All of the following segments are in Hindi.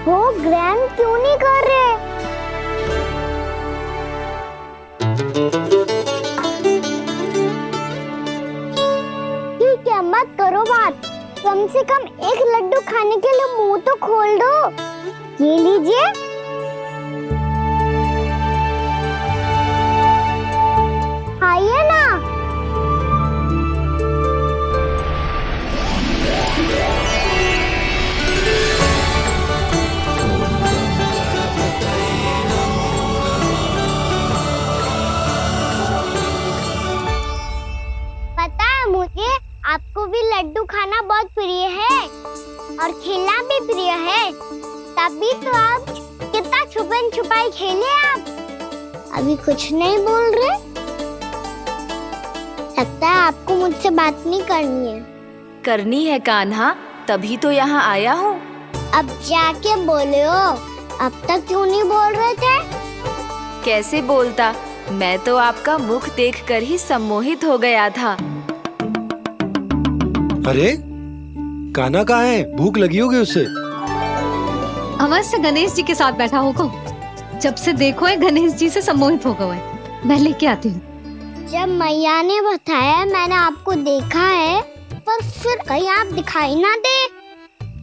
वो ग्रैंड क्यों नहीं कर रहे? ठीक है, मत करो बात। कम से कम एक लड्डू खाने के लिए मुंह तो खोल दो। ये लीजिए। खाइए ना। पता है मुझे, आपको भी लड्डू खाना बहुत प्रिय है और खेलना भी प्रिय है। तभी तो आप कितना छुपन छुपाई खेले आप। अभी कुछ नहीं बोल रहे? लगता है आपको मुझसे बात नहीं करनी है। करनी है कान्हा, तभी तो यहाँ आया हूँ। अब जाके बोलो। अब तक क्यों नहीं बोल रहे थे? कैसे बोलता, मैं तो आपका मुख देखकर ही सम्मोहित हो गया था। अरे कान्हा कहाँ है? भूख लगी होगी उसे। अवश्य गणेश जी के साथ बैठा होगा। जब से देखो है गणेश जी से सम्मोहित हो गए। मैं लेके आती हूँ। जब मैया ने बताया मैंने आपको देखा है, पर फिर कहीं आप दिखाई ना दे,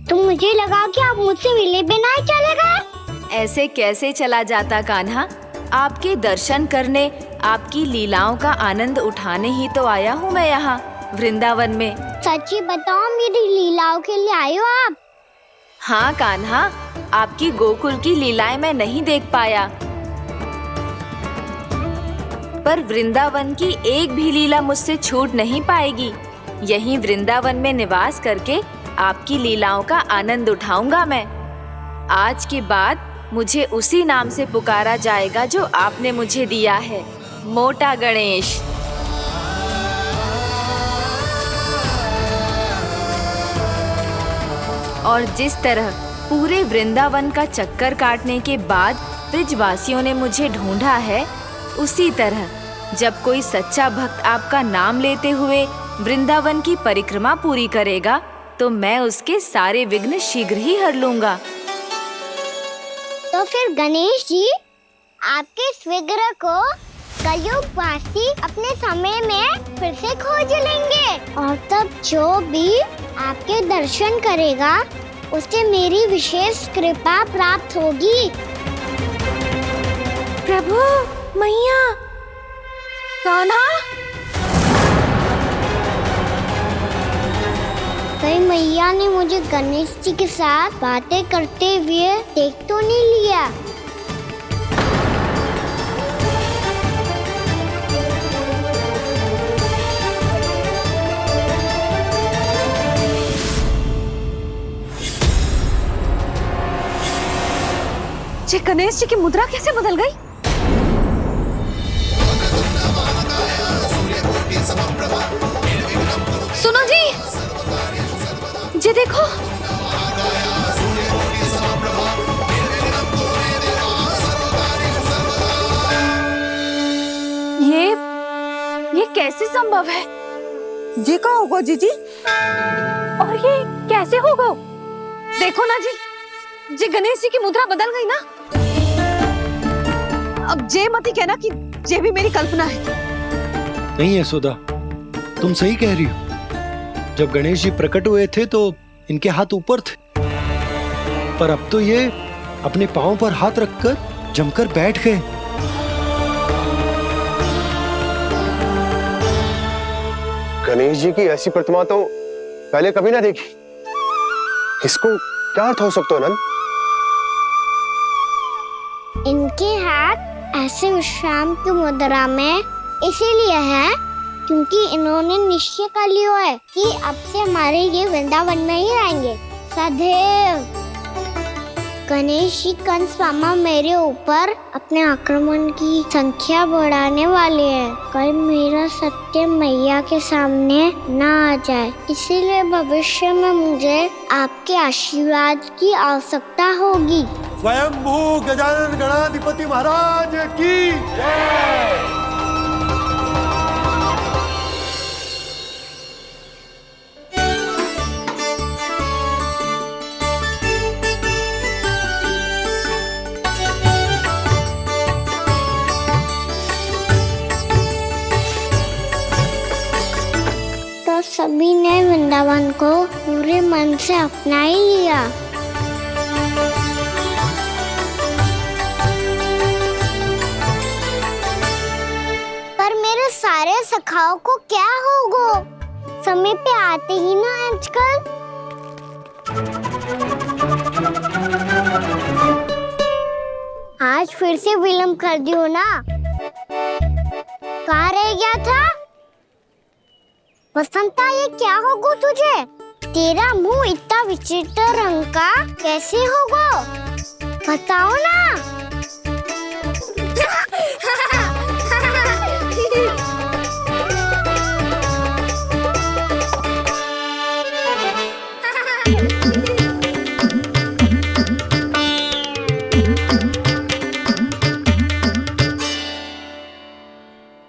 तो मुझे लगा कि आप मुझसे मिले बिना ही चले गए। ऐसे कैसे चला जाता कान्हा? आपके दर्शन करने, आपकी लीलाओं का आनंद उठाने ही तो आया हूँ मैं यहाँ वृंदावन में। सच्ची बताओ, मेरी लीलाओं के लिए आए हो आप? हाँ कान्हा, आपकी गोकुल की लीलाएं मैं नहीं देख पाया, पर वृंदावन की एक भी लीला मुझसे छूट नहीं पाएगी। यहीं वृंदावन में निवास करके आपकी लीलाओं का आनंद उठाऊंगा मैं। आज के बाद मुझे उसी नाम से पुकारा जाएगा जो आपने मुझे दिया है, मोटा गणेश। और जिस तरह पूरे वृंदावन का चक्कर काटने के बाद ब्रजवासियों ने मुझे ढूंढा है, उसी तरह जब कोई सच्चा भक्त आपका नाम लेते हुए वृंदावन की परिक्रमा पूरी करेगा, तो मैं उसके सारे विघ्न शीघ्र ही हर लूंगा। तो फिर गणेश जी, आपके इस विग्रह को कलयुगवासी अपने समय में फिर से खोज लेंगे, और तब जो भी आपके दर्शन करेगा उसे मेरी विशेष कृपा प्राप्त होगी। प्रभु, मैया, कान्हा। कहीं मैया ने मुझे गणेश जी के साथ बातें करते हुए देख तो नहीं लिया? ये गणेश जी की मुद्रा कैसे बदल गई? सुनो जी, ये देखो। ये कैसे संभव है? जी का होगा जीजी? और ये कैसे होगा? देखो ना जी, ये गणेश जी की मुद्रा बदल गई ना। अब जे मत ही कहना कि ये भी मेरी कल्पना है। नहीं यशोदा, तुम सही कह रही हो। जब गणेश जी प्रकट हुए थे तो इनके हाथ ऊपर थे, पर अब तो ये अपने पांव पर हाथ रखकर जमकर बैठ गए। गणेश जी की ऐसी प्रतिमा तो पहले कभी ना देखी। इसको क्या अर्थ हो सकता है नंद? इनके हाथ ऐसे विश्राम की मुद्रा में इसीलिए है क्योंकि इन्होंने निश्चय कर लिया है कि अब से हमारे ये वृंदावन में ही रहेंगे सदैव। गणेश जी कंस मामा मेरे ऊपर अपने आक्रमण की संख्या बढ़ाने वाले हैं। कल मेरा सत्य मैया के सामने ना आ जाए, इसीलिए भविष्य में मुझे आपके आशीर्वाद की आवश्यकता होगी। स्वयंभू गजानन गणाधिपति महाराज की जय। सभी ने वृंदावन को पूरे मन से अपना ही लिया। पर मेरे सारे सखाओं को क्या होगा? समय पे आते ही ना आजकल। आज फिर से विलम्ब कर दियो ना। कहाँ रह गया था? वसंता, ये क्या होगा तुझे? तेरा मुंह इतना विचित्र रंग का कैसे होगा? बताओ ना।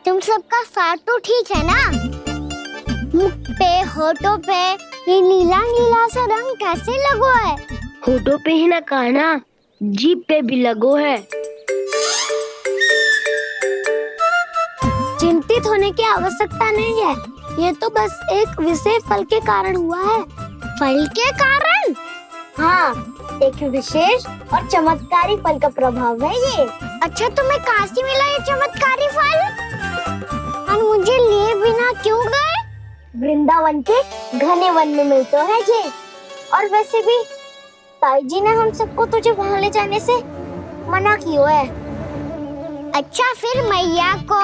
तुम सबका साथ तो ठीक है ना? मुख पे, होठों पे ये नीला नीला सा रंग कैसे लगो है? होठों पे ही ना काना, जीभ पे भी लगो है। चिंतित होने की आवश्यकता नहीं है। ये तो बस एक विशेष फल के कारण हुआ है। फल के कारण? हाँ, एक विशेष और चमत्कारी फल का प्रभाव है ये। अच्छा, तुम्हें कहाँ से मिला ये चमत्कारी फल? और मुझे लिए बिना क्यों गए? वृंदावन के घने वन में मिलते है ये। और वैसे भी ताई जी ने हम सबको तुझे वहाँ ले जाने से मना किया है। अच्छा, फिर मैया को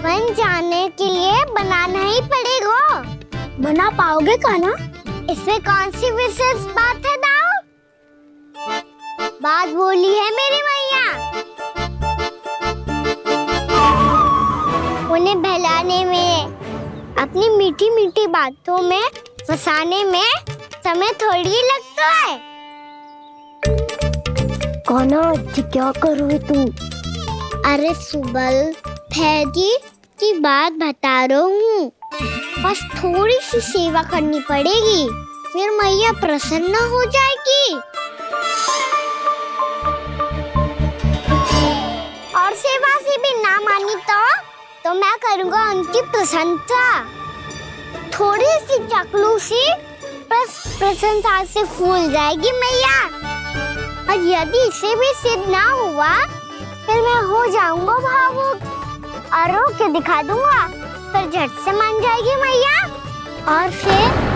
वन जाने के लिए बनाना ही पड़ेगा। बना पाओगे कान्हा? इसमें कौन सी विशेष बात है दाऊ? बात बोली है मेरी मैया। उन्हें बहलाने में, अपनी मीठी मीठी बातों में फंसाने में समय थोड़ी लगता है। कान्हा, क्या करोगे तुम? अरे सुबल, फैजी की बात बता रहा हूँ। बस थोड़ी सी सेवा करनी पड़ेगी, फिर मैया प्रसन्न हो जाएगी। और सेवा से भी ना मानी तो मैं करूँगा उनकी प्रशंसा। थोड़ी सी चकलूसी बस प्रशंसा से फूल जाएगी मैया। और यदि इसे भी सिद्ध ना हुआ, फिर मैं हो जाऊंगा भावुक और रो के दिखा दूंगा। फिर झट से मान जाएगी मैया। और फिर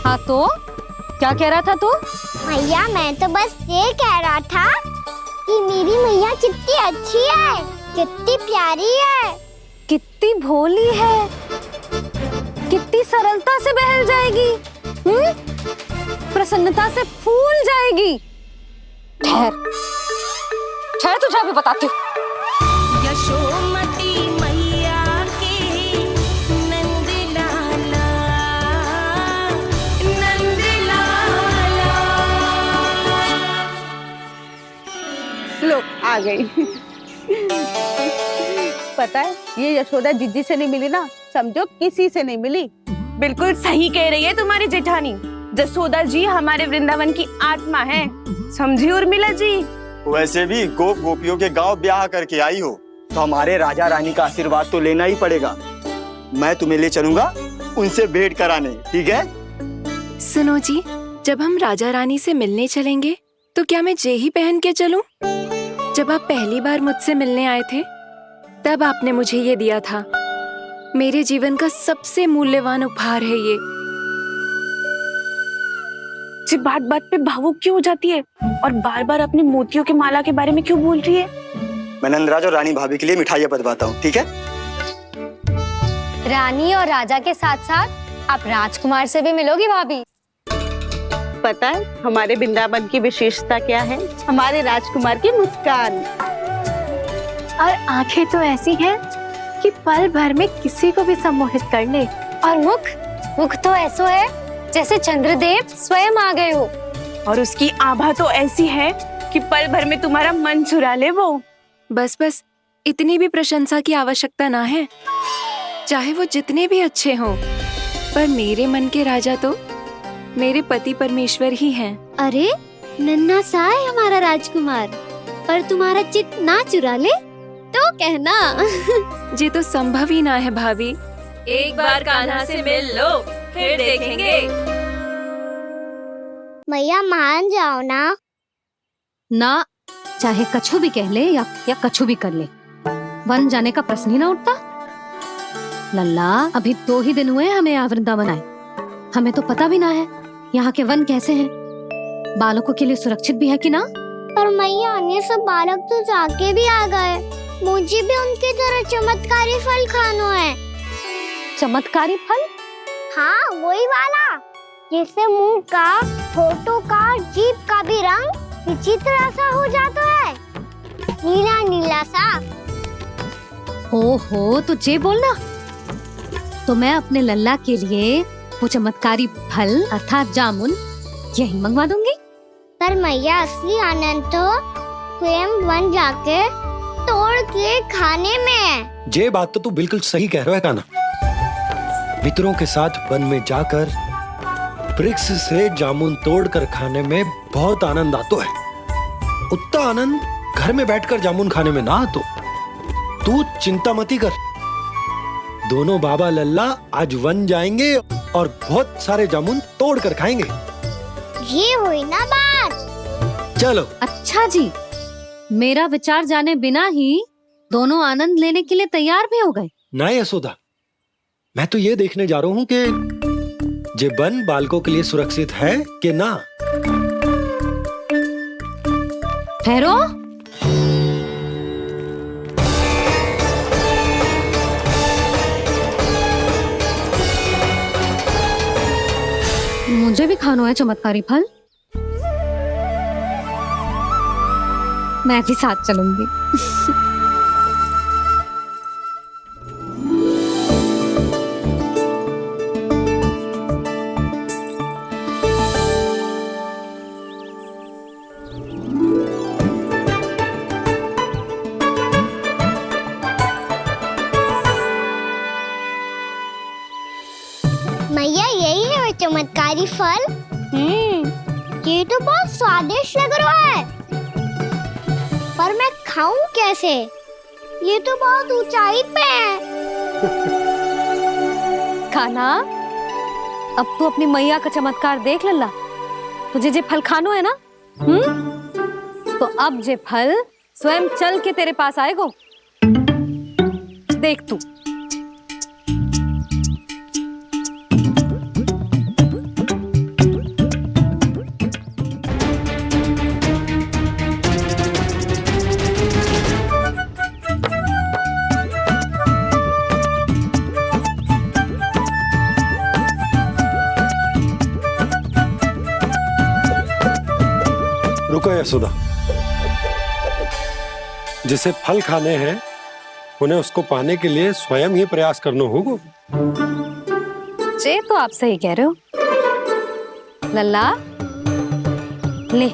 हाँ तो क्या कह रहा था तू? मैया, मैं तो बस ये कह रहा था कि मेरी मैया कितनी अच्छी है, कितनी प्यारी है, कितनी भोली है, कितनी सरलता से बहल जाएगी, प्रसन्नता से फूल जाएगी। ठहर ठहर, तुझे अभी बताती हूँ। यशोमती मैया के नंद लाला, नंद लाला। लो, आ गई। पता है, ये यशोदा जीजी से नहीं मिली ना, समझो किसी से नहीं मिली। बिल्कुल सही कह रही है तुम्हारी जेठानी। जसोदा जी हमारे वृंदावन की आत्मा है, समझी उर्मिला जी। वैसे भी गोप गोपियों के गांव ब्याह करके आई हो, तो हमारे राजा रानी का आशीर्वाद तो लेना ही पड़ेगा। मैं तुम्हें ले चलूंगा उनसे भेंट कराने, ठीक है? सुनो जी, जब हम राजा रानी से मिलने चलेंगे तो क्या मैं जे ही पहन के चलूं? जब आप पहली बार मुझसे मिलने आए थे, तब आपने मुझे ये दिया था। मेरे जीवन का सबसे मूल्यवान उपहार है ये। जी बात बात पे भावुक क्यों हो जाती है और बार बार अपनी मोतियों के माला के बारे में क्यों बोल रही है? मैं नंदराज और रानी भाभी के लिए मिठाइयाँ बंटवाता हूँ, ठीक है? रानी और राजा के साथ साथ आप राजकुमार से भी मिलोगी भाभी। पता है हमारे वृंदावन की विशेषता क्या है? हमारे राजकुमार की मुस्कान। और आंखें तो ऐसी हैं कि पल भर में किसी को भी सम्मोहित कर ले। और मुख तो ऐसा है जैसे चंद्रदेव स्वयं आ गए हो। और उसकी आभा तो ऐसी है कि पल भर में तुम्हारा मन चुरा ले वो। बस बस, इतनी भी प्रशंसा की आवश्यकता ना है। चाहे वो जितने भी अच्छे हों, पर मेरे मन के राजा तो मेरे पति परमेश्वर ही हैं। अरे नन्हा सा है हमारा राजकुमार, पर तुम्हारा चित ना चुरा ले तो कहना। ये तो संभव ही ना है भाभी। एक बार कान्हा से मिल लो, फिर देखेंगे। मैया मान जाओ ना। ना, चाहे कछु भी कह ले या कछु भी कर ले, वन जाने का प्रश्न ही ना उठता। लल्ला, अभी 2 ही दिन हुए हमें यहाँ वृंदावन आए, हमें तो पता भी ना है यहाँ के वन कैसे हैं, बालकों के लिए सुरक्षित भी है कि ना। पर मैया अन्य सब बालक तो जाके भी आ गए, मुझे भी उनकी तरह चमत्कारी फल खाना है। चमत्कारी फल? हाँ, वही वाला, जैसे मुंह का, होठों का, जीभ का भी रंग विचित्र सा हो जाता है, नीला नीला सा। ओहो, तो जे बोलना। तो मैं अपने लल्ला के लिए वो चमत्कारी फल अर्थात जामुन यही मंगवा दूंगी। पर मैया असली आनंद तो स्वयं वन जाके तोड़ के खाने में है। ये बात तो तू बिल्कुल सही कह रहा है कान्हा। मित्रों के साथ वन में जाकर वृक्ष से जामुन तोड़कर खाने में बहुत आनंद आता है। उतना आनंद घर में बैठकर जामुन खाने में ना आतो। तू चिंता मती कर, दोनों बाबा लल्ला आज वन जाएंगे और बहुत सारे जामुन तोड़कर खाएंगे। ये हुई ना बात। चलो। अच्छा जी, मेरा विचार जाने बिना ही दोनों आनंद लेने के लिए तैयार भी हो गए। ना यशोदा, मैं तो ये देखने जा रहा हूँ कि ये वन बालकों के लिए सुरक्षित है कि ना। ठहरो, मुझे भी खाना है चमत्कारी फल। मैं भी साथ चलूंगी। मैया यही है वो चमत्कारी फल। ये तो बहुत स्वादिष्ट लग रहा है, पर मैं खाऊं कैसे? ये तो बहुत ऊंचाई पे है। खाना, अब तू अपनी मैया का चमत्कार देख लल्ला। तुझे जे फल खानो है ना, तो अब जे फल स्वयं चल के तेरे पास आएगो। देख तू। रुको यशोदा, जिसे फल खाने हैं उन्हें उसको पाने के लिए स्वयं ही प्रयास करना होगा। जे तो आप सही कह रहे हो लल्ला। ले,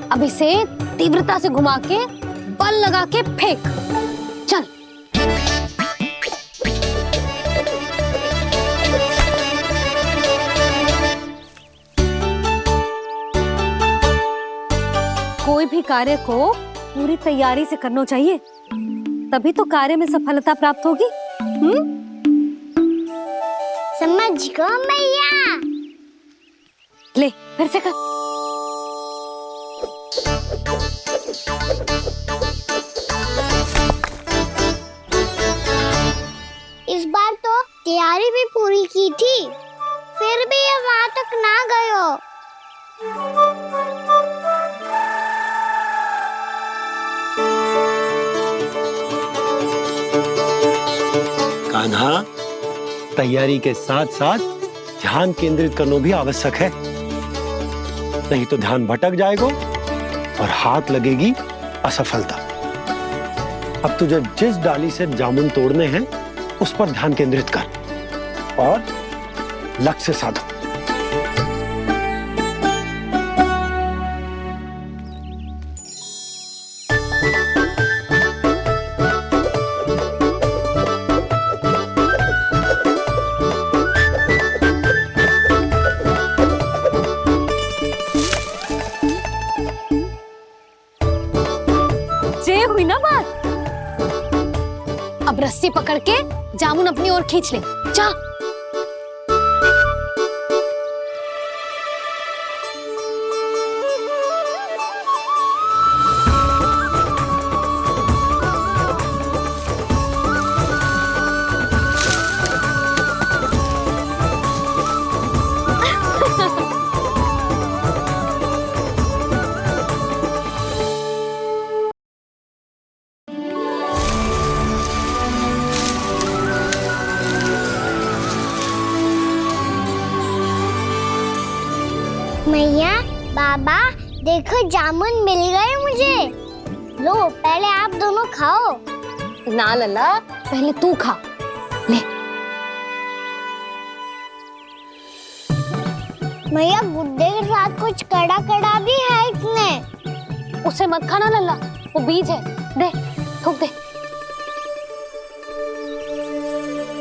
अब इसे तीव्रता से घुमा के बल लगा के फेंक। चल। कोई भी कार्य को पूरी तैयारी से करना चाहिए, तभी तो कार्य में सफलता प्राप्त होगी। समझ गो मैया। ले, फिर से कर। इस बार तो तैयारी भी पूरी की थी, फिर भी ये वहां तक ना गयो। कान्हा, तैयारी के साथ साथ ध्यान केंद्रित करना भी आवश्यक है, नहीं तो ध्यान भटक जाएगा और हाथ लगेगी असफलता। अब तुझे जिस डाली से जामुन तोड़ने हैं उस पर ध्यान केंद्रित कर और लक्ष्य साधो। अब रस्सी पकड़ के जामुन अपनी ओर खींच ले। जा। मैया, बाबा, देखो जामुन मिल गए मुझे। लो, पहले आप दोनों खाओ। ना लल्ला, पहले तू खा ले। मैया, गुड्डे के साथ कुछ कड़ा कड़ा भी है इसमें। उसे मत खाना लल्ला, वो बीज है। दे, थूक दे।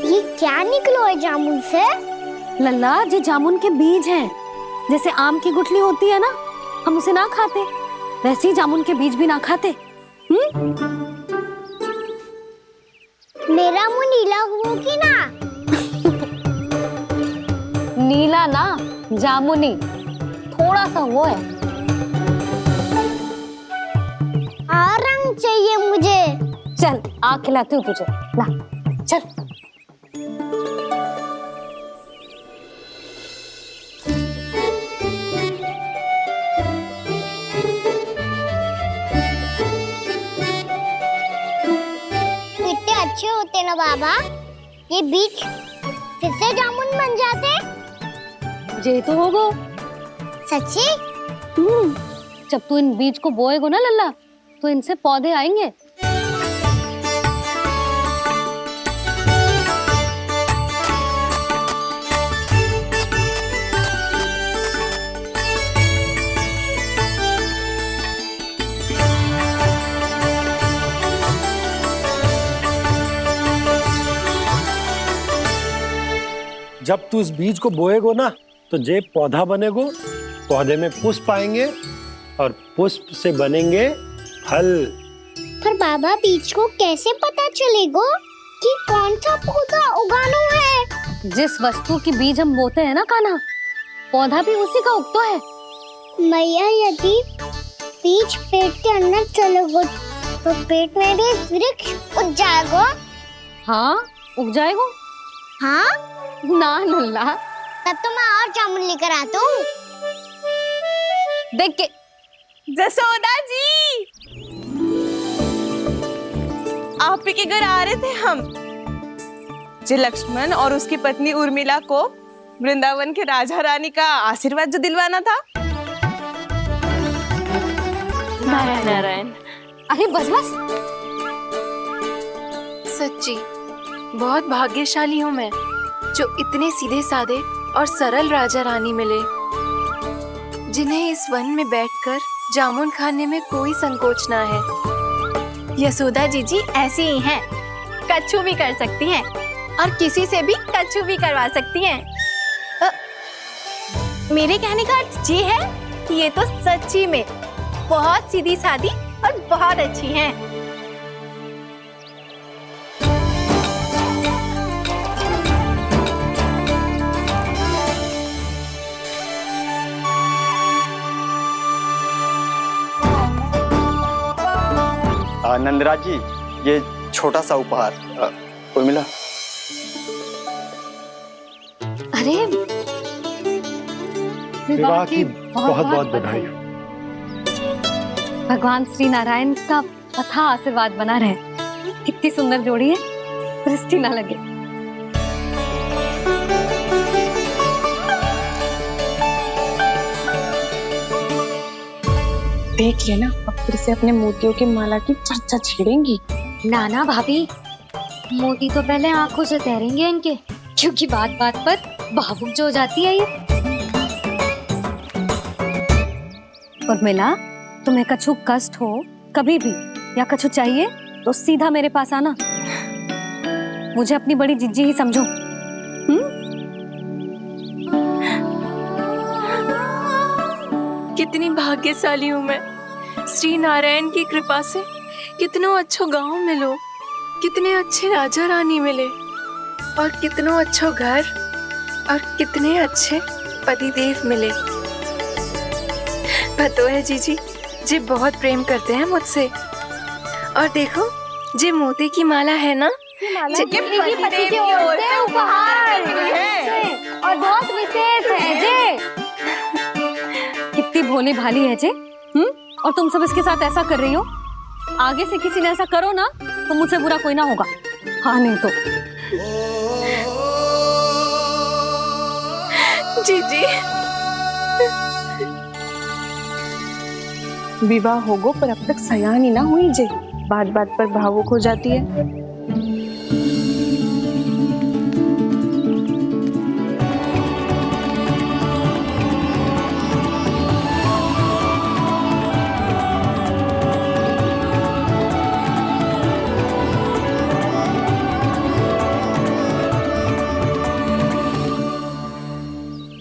ये क्या निकलो है जामुन से? लल्ला, ये जामुन के बीज हैं। जैसे आम की गुठली होती है ना, हम उसे ना खाते, वैसे ही जामुन के बीज भी ना खाते। मेरा मुंह नीला हुआ कि ना? नीला ना, जामुनी, थोड़ा सा वो है। और रंग चाहिए मुझे। चल, आ खिलाती हूँ तुझे। ला, चल। अच्छे होते ना बाबा, ये बीज फिर से जामुन बन जाते। जे तो होगो। सच्ची? जब तू इन बीज को बोएगो ना लल्ला, तो इनसे पौधे आएंगे। जब तू इस बीज को बोएगो ना, तो जे पौधा बनेगो, पौधे में पुष्प आएंगे और पुष्प से बनेंगे फल। पर बाबा, बीज को कैसे पता चलेगा कि कौन सा पौधा उगाना है? जिस वस्तु की बीज हम बोते हैं ना कान्हा, पौधा भी उसी का उगता है। मैया, यदि बीज पेट के अंदर चलेगा तो पेट में भी वृक्ष उग जाएगा। हाँ, उग जाएगा। हाँ ना लल्ला, तब तो मैं और जामुन लेकर आता हूँ। देख के। जसोदा जी, आप ही के घर आ रहे थे हम। जो लक्ष्मण और उसकी पत्नी उर्मिला को वृंदावन के राजा रानी का आशीर्वाद जो दिलवाना था। नारायण नारायण। अरे बस बस। सच्ची बहुत भाग्यशाली हूँ मैं, जो इतने सीधे साधे और सरल राजा रानी मिले, जिन्हें इस वन में बैठकर जामुन खाने में कोई संकोच ना है। यशोदा जीजी ऐसी ही हैं, कच्छू भी कर सकती हैं और किसी से भी कच्छू भी करवा सकती हैं। मेरे कहने का अर्थ ये है कि ये तो सच्ची में बहुत सीधी सादी और बहुत अच्छी हैं। नंदराज जी, ये छोटा सा उपहार। उर्मिला। अरे, विवाह की बहुत बहुत बधाई। भगवान श्री नारायण का अथाह आशीर्वाद बना रहे। कितनी सुंदर जोड़ी है, दृष्टि ना लगे। देख लेना, अब फिर से अपने मोतियों की माला की चर्चा छेड़ेंगी। नाना भाभी, मोती तो पहले आंखों से तैरेंगे इनके, क्योंकि बात बात पर भावुक जो हो जाती है ये। उर्मिला, तुम्हें कछु कष्ट हो कभी भी या कछु चाहिए तो सीधा मेरे पास आना। मुझे अपनी बड़ी जिज्जी ही समझो। कितनी भाग्यशाली हूँ मैं, श्री नारायण की कृपा से कितनों अच्छो गांव मिलो। कितने अच्छे राजा रानी मिले और कितनो अच्छो घर और कितने अच्छे पतिदेव मिले। पतो है जीजी जी बहुत प्रेम करते हैं मुझसे। और देखो जी मोती की माला है ना, पति की ओर से उपहार और बहुत विशेष है जे। कितनी भोली भाली है जे। और तुम सब इसके साथ ऐसा कर रही हो। आगे से किसी ने ऐसा करो ना तो मुझसे बुरा कोई ना होगा। हाँ नहीं तो जीजी विवाह होगो पर अब तक सयान ही ना हुई जे, बात बात पर भावुक हो जाती है।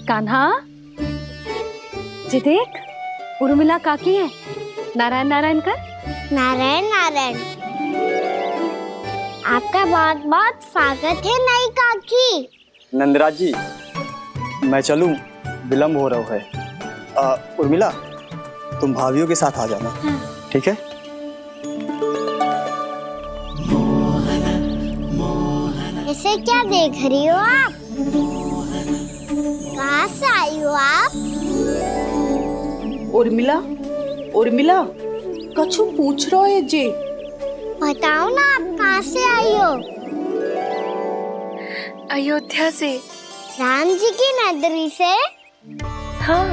कान्हा जी देख, उर्मिला काकी है। नारायण नारायण कर। नारायण नारायण। आपका बहुत बहुत स्वागत है नई काकी। नंदराज जी मैं चलूं, विलम्ब हो रहा है। उर्मिला तुम भाभियों के साथ आ जाना, ठीक है? इसे क्या देख रही हो आप? कहाँ से आई हो आप? उर्मिला उर्मिला कछु पूछ रहा है जी। बताओ ना आप कहाँ से आई हो? अयोध्या से। राम जी की नगरी से? हाँ।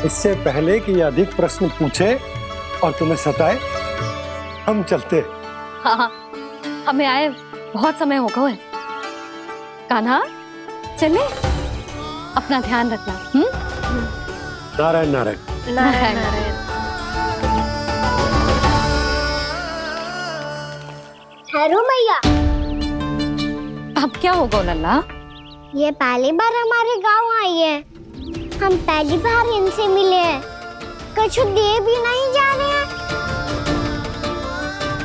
इससे पहले कि ये अधिक प्रश्न पूछे और तुम्हें सताए, हम चलते। हाँ, हमें आए बहुत समय हो गया है। कान्हा चले, अपना ध्यान रखना। नारायण नारायण। नारायण नारायण। ठहरो मैया। अब क्या होगा लल्ला? ये पहली बार हमारे गांव आई है। हम पहली बार इनसे मिले हैं। कुछ दे भी नहीं जा रहे हैं।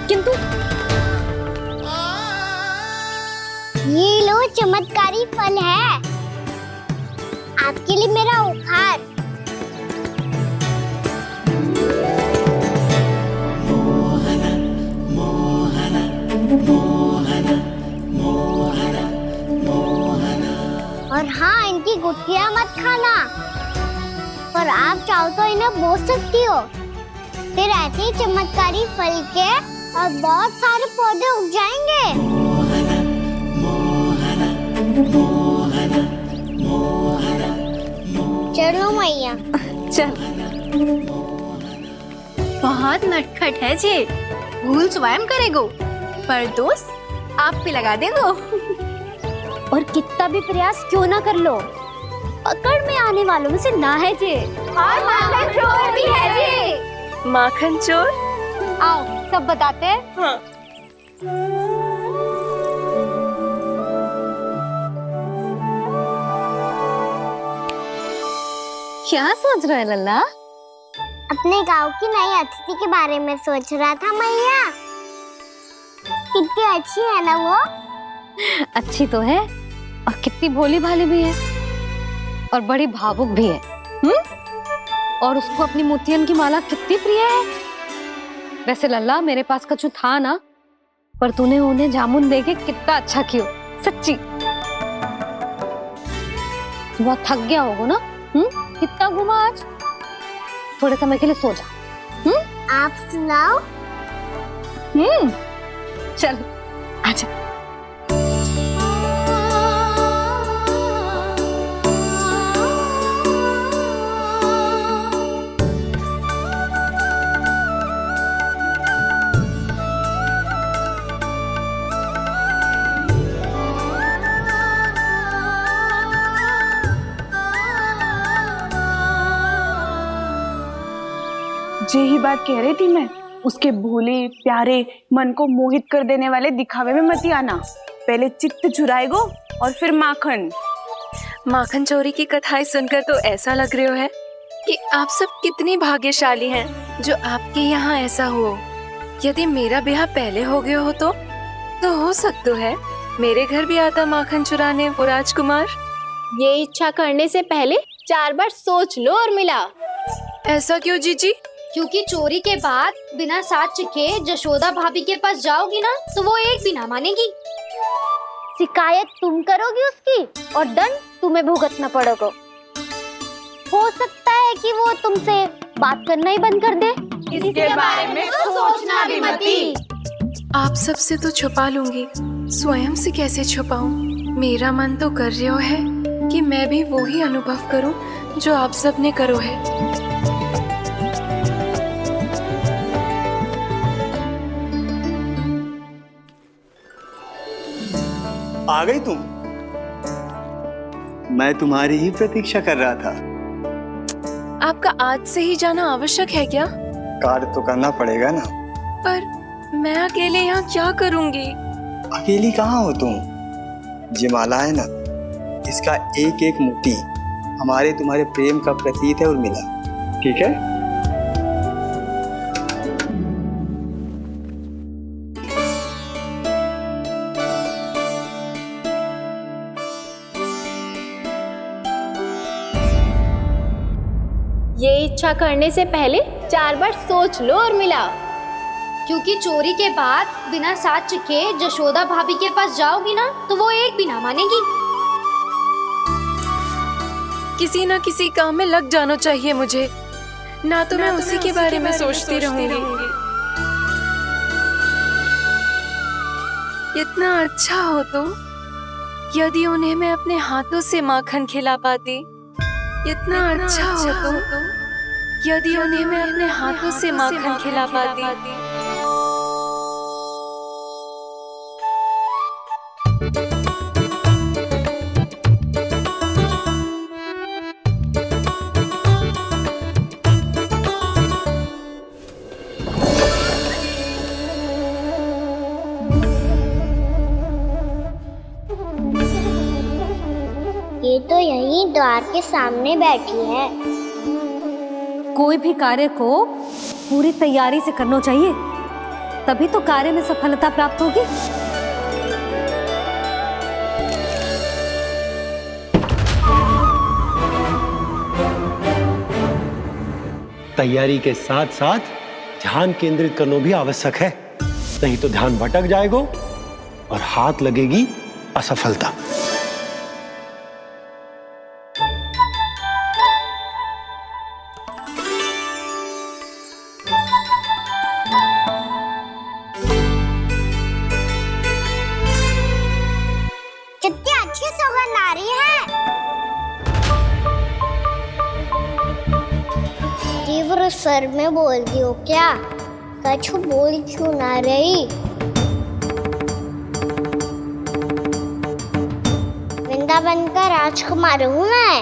किंतु ये लो चमत्कारी फल है, आपके लिए मेरा उपहार। और हाँ, इनकी गुठलियां मत खाना। पर आप चाहो तो इन्हें बोल सकती हो। फिर ऐसे ही चमत्कारी फल के और बहुत सारे पौधे उग जाएंगे। चलो मैया। चल। बहुत नटखट है जी, भूल स्वयं करेगो पर दोस्त आप पे लगा देगो। और कितना भी प्रयास क्यों ना कर लो, पकड़ में आने वालों में से ना है जी। और माखन चोर भी है जी। माखन चोर? आओ सब बताते हैं। हाँ। क्या सोच रहा है लल्ला? अपने गांव की नई अतिथि के बारे में सोच रहा था मैया। कितनी अच्छी है ना वो? अच्छी तो है और कितनी भोली भाली भी है और बड़ी भावुक भी है। और उसको अपनी मोतियन की माला कितनी प्रिय है। वैसे लल्ला मेरे पास कछु था ना, पर तूने उन्हें जामुन देके कितना अच्छा किया। सच्ची बहुत थक गया होगा ना? कितना घुमा आज। थोड़े समय के लिए सो जा। आप सुनाओ। चल आजा। यही बात कह रही थी मैं, उसके भोले प्यारे मन को मोहित कर देने वाले दिखावे में मत आना। पहले चित्त चुराएगो और फिर माखन। माखन चोरी की कथाएं सुनकर तो ऐसा लग रहा है कि आप सब कितनी भाग्यशाली हैं जो आपके यहाँ ऐसा हो। यदि मेरा ब्याह पहले हो गया हो तो हो सकता है मेरे घर भी आता माखन चुराने वो राजकुमार। ये इच्छा करने से पहले 4 बार सोच लो और मिला। ऐसा क्यों जीजी? क्योंकि चोरी के बाद बिना साथ चिखे जशोदा भाभी के पास जाओगी ना तो वो एक भी ना मानेगी। शिकायत तुम करोगी उसकी और दंड तुम्हें भुगतना पड़ेगा। हो सकता है कि वो तुमसे बात करना ही बंद कर दे। इसके बारे में तो सोचना भी मती। आप सबसे तो छुपा लूंगी, स्वयं से कैसे छुपाऊं? मेरा मन तो कर रहा है कि मैं भी वो ही अनुभव करूं जो आप सब ने करो है। आ गई तुम? मैं तुम्हारी ही प्रतीक्षा कर रहा था। आपका आज से ही जाना आवश्यक है क्या? कार्य तो करना पड़ेगा ना। पर मैं अकेले यहाँ क्या करूंगी? अकेली कहाँ हो तुम? ये माला है ना, इसका एक एक मोती हमारे तुम्हारे प्रेम का प्रतीक है उर्मिला, ठीक है? ये इच्छा करने से पहले 4 बार सोच लो और मिला। क्योंकि चोरी के बाद बिना साथ चिखे जशोदा भाभी के पास जाओगी ना तो वो एक भी ना मानेगी। किसी ना किसी काम में लग जाना चाहिए मुझे, ना तो मैं उसी के बारे में सोचती रहूंगी। इतना अच्छा हो तो यदि उन्हें मैं अपने हाथों से माखन खिला पाती। इतना अच्छा हो तो यदि उन्हें मैं अपने हाथों से माखन खिला पाती। ये तो यहीं द्वार के सामने बैठी है। कोई भी कार्य को पूरी तैयारी से करना चाहिए, तभी तो कार्य में सफलता प्राप्त होगी। तैयारी के साथ साथ ध्यान केंद्रित करना भी आवश्यक है, नहीं तो ध्यान भटक जाएगा और हाथ लगेगी असफलता। कितनी अच्छी सौगंध आ रही है। तीव्र स्वर में बोलती हो क्या? कछु बोल क्यों ना रही? वृंदावन का राजकुमार हूँ मैं।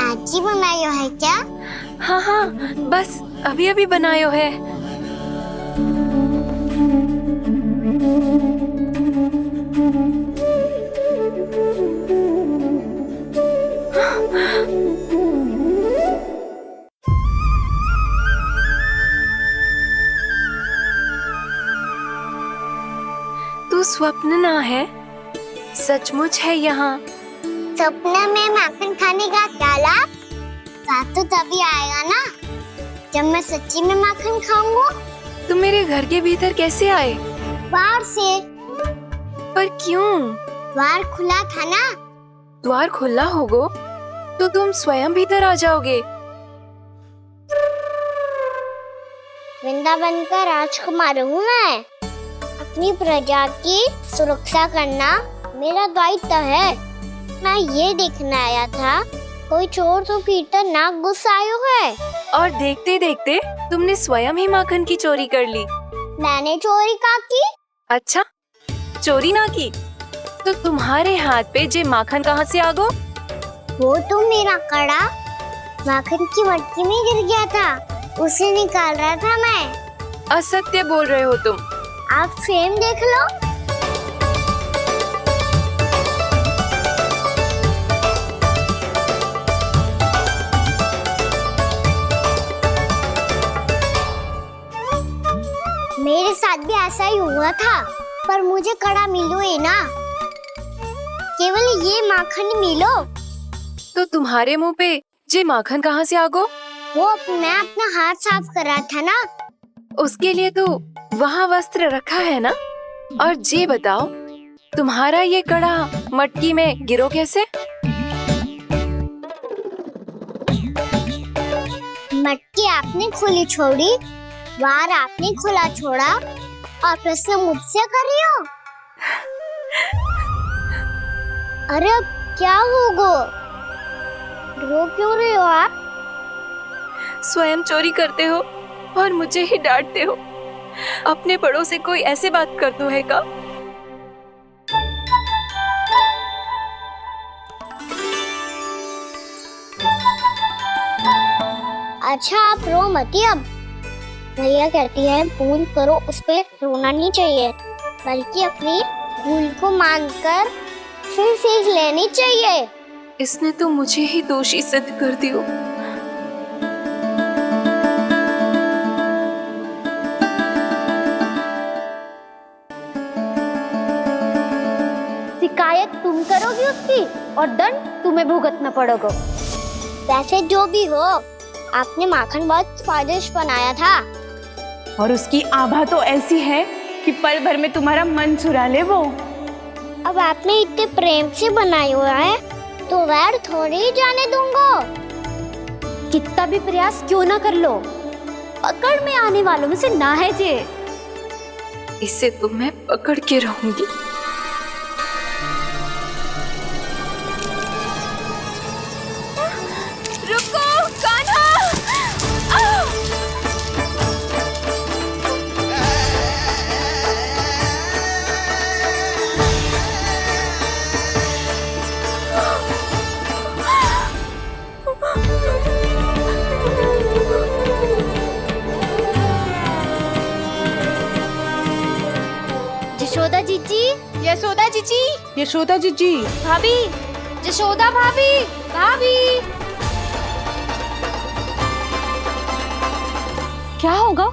आज ही बनायो है क्या? हाँ हाँ, बस अभी अभी बनायो है। तू स्वप्न ना है, सचमुच है यहाँ। सपने में माखन खाने का क्या लाभ? रात तो तभी आएगा ना जब मैं सच्ची में माखन खाऊंगा। तुम मेरे घर के भीतर कैसे आए? बाहर से। पर क्यों? द्वार खुला था ना। द्वार खुला होगा तो तुम स्वयं भीतर आ जाओगे। वृंदावन का राजकुमार हूँ मैं। अपनी प्रजा की सुरक्षा करना मेरा दायित्व है। मैं ये देखने आया था कोई चोर तो कीर्तन ना घुस आयो है। और देखते देखते तुमने स्वयं ही माखन की चोरी कर ली। मैंने चोरी का की? अच्छा, चोरी ना की तो तुम्हारे हाथ पे जे माखन कहाँ से आ गो? वो तो मेरा कड़ा माखन की मटकी में गिर गया था, उसे निकाल रहा था मैं। असत्य बोल रहे हो तुम। आप स्वयं देख लो। ऐसा ही हुआ था, पर मुझे कड़ा मिलो ही ना, केवल ये माखन मिलो। तो तुम्हारे मुंह पे जे माखन कहाँ से आ गो? वो मैं अपना हाथ साफ कर रहा था ना। उसके लिए तो वहाँ वस्त्र रखा है ना। और जे बताओ, तुम्हारा ये कड़ा मटकी में गिरो कैसे? मटकी आपने खुली छोड़ी, वार आपने खुला छोड़ा, और प्रश्न मुझसे कर रही हो? अरे अब क्या होगा? रो क्यों रहे हो आप? स्वयं चोरी करते हो और मुझे ही डांटते हो। अपने बड़ों से कोई ऐसे बात कर दो है का? अच्छा आप रो मती अब। भैया कहती है भूल करो, उस पे रोना नहीं चाहिए, बल्कि अपनी भूल को मानकर फिर सीख लेनी चाहिए। इसने तो मुझे ही दोषी सिद्ध कर दियो। शिकायत तुम करोगी उसकी और दंड तुम्हें भुगतना पड़ेगा। वैसे जो भी हो, आपने माखन बहुत स्वादिष्ट बनाया था। और उसकी आभा तो ऐसी है कि पल भर में तुम्हारा मन चुरा ले वो। अब आपने इतने प्रेम से बनाया हुआ है तो वैर थोड़ी ही जाने दूंगा। कितना भी प्रयास क्यों ना कर लो, पकड़ में आने वालों में से ना है जे। इसे तो मैं पकड़ के रहूंगी। रुको कान्हा! यशोदा जीजी, यशोदा जीजी, यशोदा जीजी, भाभी, यशोदा भाभी, भाभी। क्या होगा?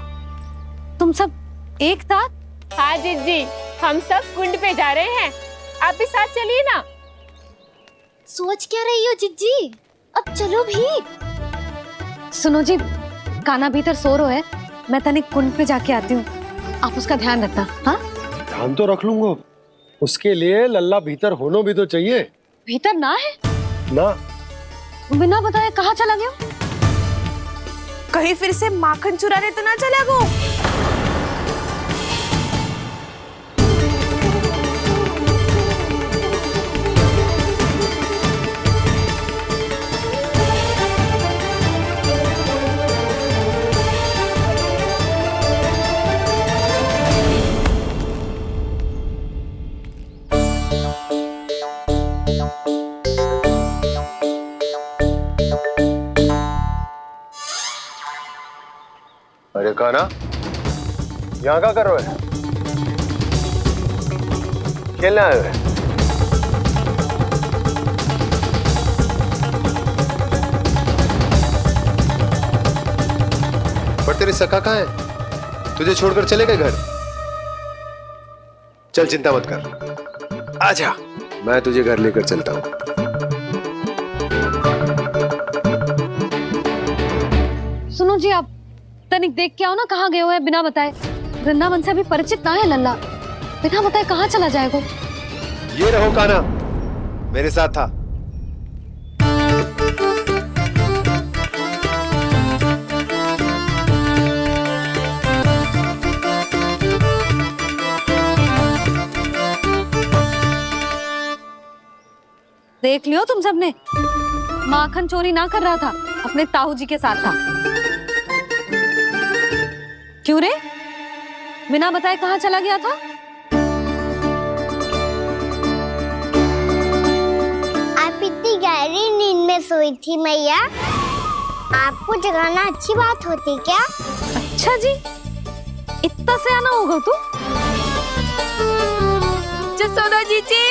तुम सब एक साथ? हाँ जीजी, हम सब कुंड पे जा रहे हैं, आप भी साथ चलिए ना। सोच क्या रही हो जीजी? अब चलो भी। सुनो जी, कान्हा भीतर सो रो है, मैं तनिक कुंड पे जाके आती हूँ, आप उसका ध्यान रखना। हाँ, ध्यान तो रख लूंगा, उसके लिए लल्ला भीतर होना भी तो चाहिए। भीतर ना है? ना, बिना बताए कहाँ चला गया? कहीं फिर से माखन चुराने तो ना चला गो? अरे कान्हा, यहाँ क्या कर रहे हो? खेलने आए हुए? पर तेरी सखा कहाँ है? तुझे छोड़कर चले गए घर? चल चिंता मत कर, आजा, मैं तुझे घर लेकर चलता हूँ। सुनो जी, आप तनिक देख के आओ ना कहाँ गए हुए हैं बिना बताए। वृंदावन से अभी परिचित ना है लल्ला, बिना बताए कहाँ चला जाएगा? ये रहो कान्हा, मेरे साथ था। देख लियो तुम सबने, माखन चोरी ना कर रहा था, अपने ताऊ जी के साथ था। क्यों रे, बिना बताए कहाँ चला गया था? आप इतनी गहरी नींद में सोई थी मैया, आपको जगाना अच्छी बात होती क्या? अच्छा जी, इतना सयाना होगा तू? यशोदा जीजी,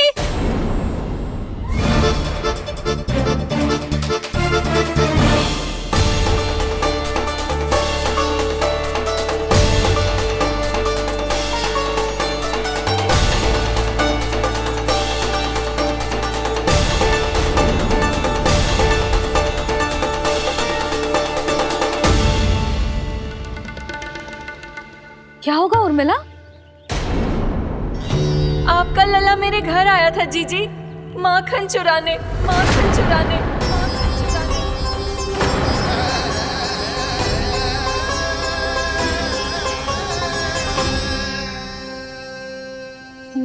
क्या होगा उर्मिला? आपका लला मेरे घर आया था जीजी, माखन चुराने, माखन चुराने, माखन चुराने।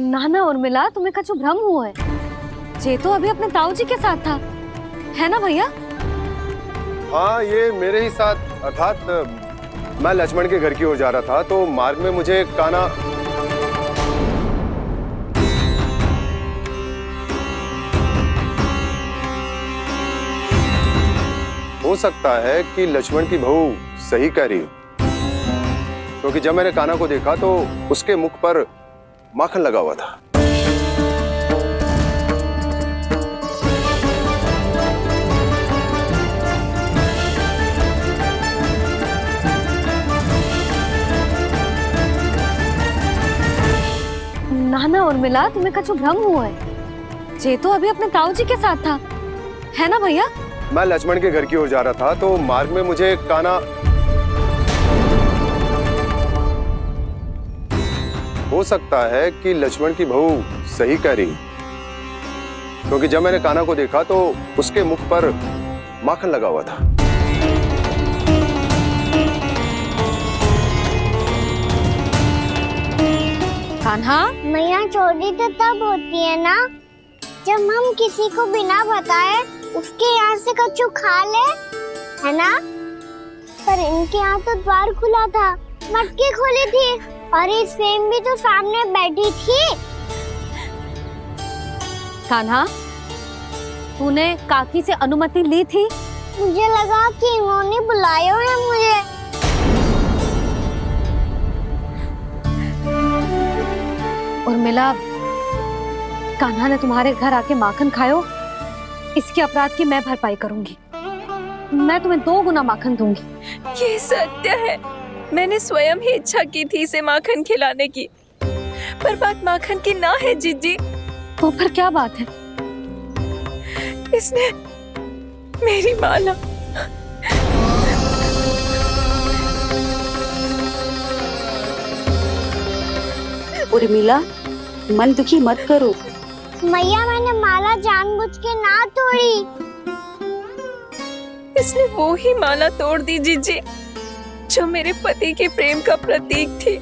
ना ना उर्मिला, तुम्हें कछु भ्रम हुआ है। जे तो अभी अपने ताऊ जी के साथ था, है ना भैया? हाँ, ये मेरे ही साथ, अर्थात मैं लक्ष्मण के घर की ओर जा रहा था तो मार्ग में मुझे कान्हा। हो सकता है कि लक्ष्मण की बहू सही कह रही हो, क्योंकि जब मैंने कान्हा को देखा तो उसके मुख पर माखन लगा हुआ था। ना ना उर्मिला, तुम्हें कछु भ्रम हुआ है। जे तो अभी अपने ताऊ जी के साथ था, है ना भैया? मैं लक्ष्मण के घर की ओर जा रहा था तो मार्ग में मुझे कान्हा। हो सकता है कि लक्ष्मण की बहू सही कह रही, क्योंकि जब मैंने कान्हा को देखा तो उसके मुख पर माखन लगा हुआ था। कान्हा, मैया चोरी तो तब होती है ना जब हम किसी को बिना बताए उसके यहाँ से कछु खा ले, है ना? पर इनके यहाँ तो द्वार खुला था, मटकी खोली थी और ये सेम भी तो सामने बैठी थी। कान्हा, तूने काकी से अनुमति ली थी? मुझे लगा कि इन्होंने बुलाया है मुझे। उर्मिला, कान्हा ने तुम्हारे घर आके माखन खायो, इसके अपराध की मैं भरपाई करूंगी। मैं तुम्हें 2 गुना माखन दूंगी। ये सत्य है, मैंने स्वयं ही इच्छा की थी इसे माखन खिलाने की, पर बात माखन की ना है जीजी। तो फिर क्या बात है? इसने मेरी माला। उर्मिला, मन दुखी मत करो। मैया, मैंने माला जानबूझ के ना तोड़ी। इसने वो ही माला तोड़ दी जीजी जो मेरे पति के प्रेम का प्रतीक थी।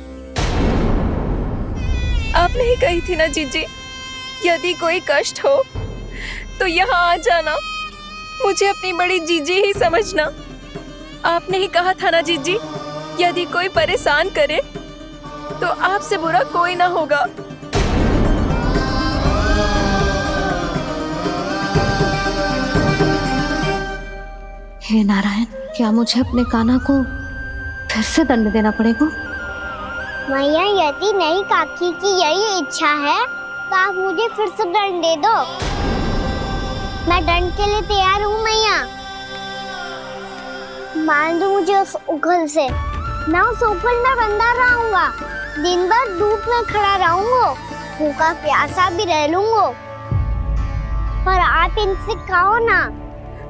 आपने ही कही थी ना जीजी, यदि कोई कष्ट हो तो यहाँ आ जाना, मुझे अपनी बड़ी जीजी ही समझना। आपने ही कहा था ना जीजी, यदि कोई परेशान करे तो आपसे बुरा कोई ना होगा। हे नारायण, क्या मुझे अपने कान्हा को फिर से दंड देना पड़ेगा? मैया, यदि नहीं काकी की यही इच्छा है तो आप मुझे फिर से दंड दे दो। मैं दंड के लिए तैयार हूँ मैया। मान दो मुझे उस उखल से, मैं उस उखल में बंधा रहूंगा, दिन भर धूप में खड़ा रहूंगा, भूखा प्यासा भी रह लूंगा। पर आप इनसे कहो ना,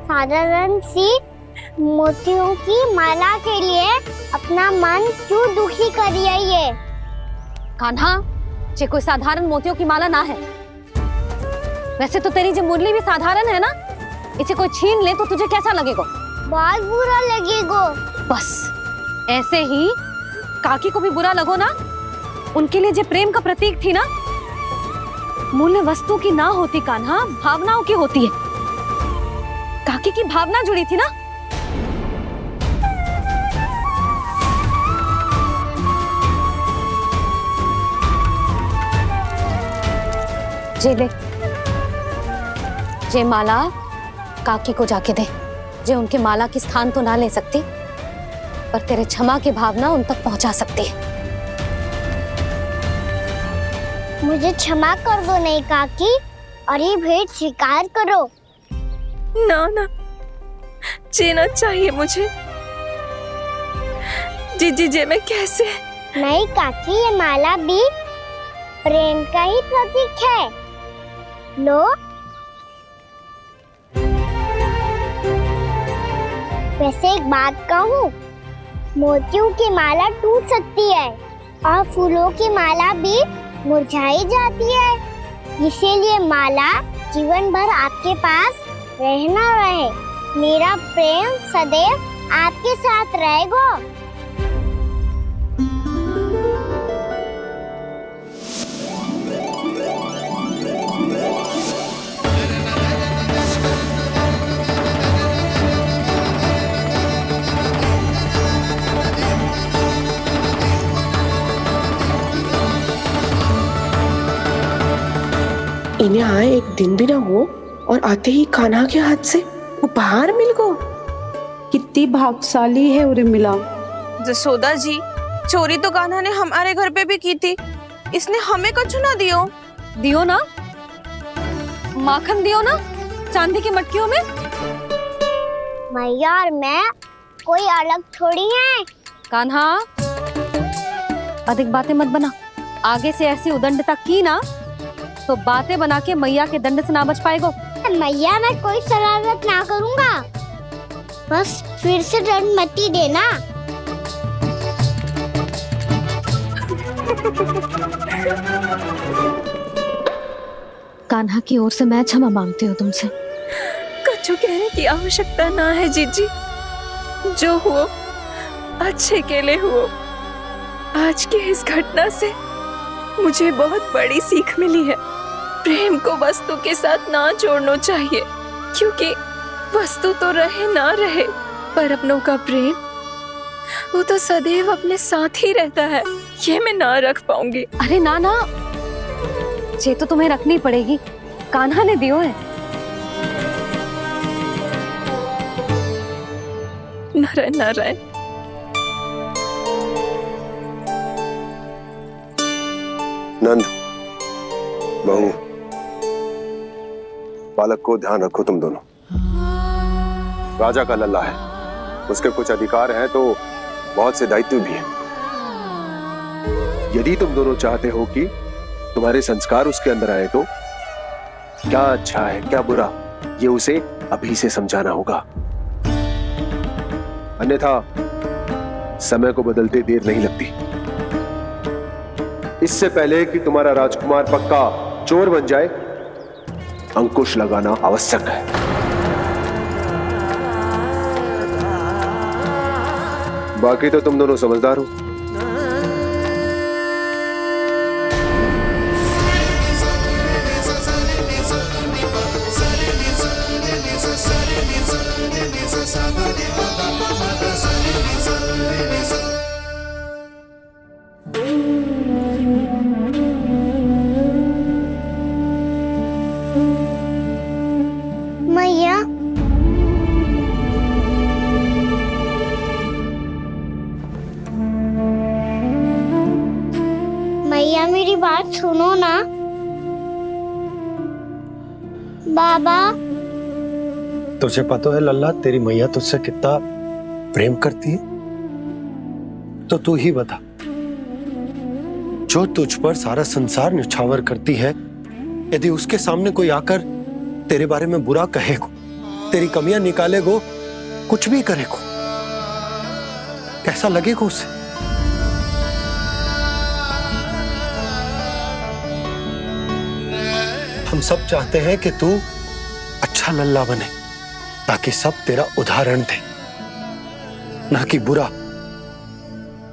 साधारण सी मोतियों की माला के लिए अपना मन क्यों दुखी करिए? ये कान्हा, ये कोई साधारण मोतियों की माला ना है। वैसे तो तेरी जो मुरली भी साधारण है ना, इसे कोई छीन ले तो तुझे कैसा लगेगा? बहुत बुरा लगेगा। बस ऐसे ही काकी को भी बुरा लगो ना। उनके लिए जो प्रेम का प्रतीक थी ना, मूल्य वस्तु की ना होती कान्हा, भावनाओं की होती है। काकी की भावना जुड़ी थी ना। जे ले, जे माला काकी को जाके दे। जे उनके माला की स्थान तो ना ले सकती, पर तेरे क्षमा की भावना उन तक पहुंचा सकती है। मुझे क्षमा कर दो नहीं काकी, और ये भेंट स्वीकार करो। ना ना, जीना चाहिए मुझे। जीजी जे मैं कैसे? नहीं काकी, ये माला भी प्रेम का ही प्रतीक है। लो। वैसे एक बात कहूँ, मोतियों की माला टूट सकती है, और फूलों की माला भी मुरझाई जाती है। इसीलिए माला जीवन भर आपके पास रहना रहे। मेरा प्रेम सदैव आपके साथ रहेगा। इन्हें आए एक दिन भी ना हो और आते ही कान्हा के हाथ से उपहार मिल गो। कितनी भाग्यशाली है उर्मिला। जसोदा जी, चोरी तो कान्हा ने हमारे घर पे भी की थी। इसने हमें कुछ ना दियो। दियो ना, माखन दियो ना चांदी की मटकियों में। मैया और मैं कोई अलग थोड़ी हैं। कान्हा, अधिक बातें मत बना। आगे से ऐसी उदंडता की ना तो बातें बना के मैया के दंड से ना बच पाएगो। मैया, मैं कोई शरारत ना करूंगा, बस फिर से दंड मत ही देना। कान्हा की ओर से मैं क्षमा मांगती हूँ तुमसे। कछु कहने की आवश्यकता ना है जीजी। जो हुआ अच्छे के लिए हुआ। आज की इस घटना से मुझे बहुत बड़ी सीख मिली है। प्रेम को वस्तु के साथ ना जोड़ना चाहिए, क्योंकि वस्तु तो रहे ना रहे, पर अपनों का प्रेम वो तो सदैव अपने साथ ही रहता है। ये मैं ना रख पाऊंगी। अरे ना ना, ये तो तुम्हें रखनी पड़ेगी। कान्हा ने दियो है। नारायण नारायण। नंद, बहू, बालक को ध्यान रखो तुम दोनों। राजा का लल्ला है, उसके कुछ अधिकार हैं तो बहुत से दायित्व भी हैं। यदि तुम दोनों चाहते हो कि तुम्हारे संस्कार उसके अंदर आए तो क्या अच्छा है क्या बुरा, ये उसे अभी से समझाना होगा। अन्यथा समय को बदलते देर नहीं लगती। इससे पहले कि तुम्हारा राजकुमार पक्का चोर बन जाए, अंकुश लगाना आवश्यक है। बाकी तो तुम दोनों समझदार हो। मैया, मैया मेरी बात सुनो ना। बाबा, तुझे पता है लल्ला, तेरी मैया तुझसे कितना प्रेम करती है? तो तू ही बता, जो तुझ पर सारा संसार न्यौछावर करती है, यदि उसके सामने कोई आकर तेरे बारे में बुरा कहेगो, तेरी कमियां निकालेगो, कुछ भी करेगो, कैसा लगेगा उसे? हम सब चाहते हैं कि तू अच्छा लल्ला बने, ताकि सब तेरा उदाहरण दे, ना कि बुरा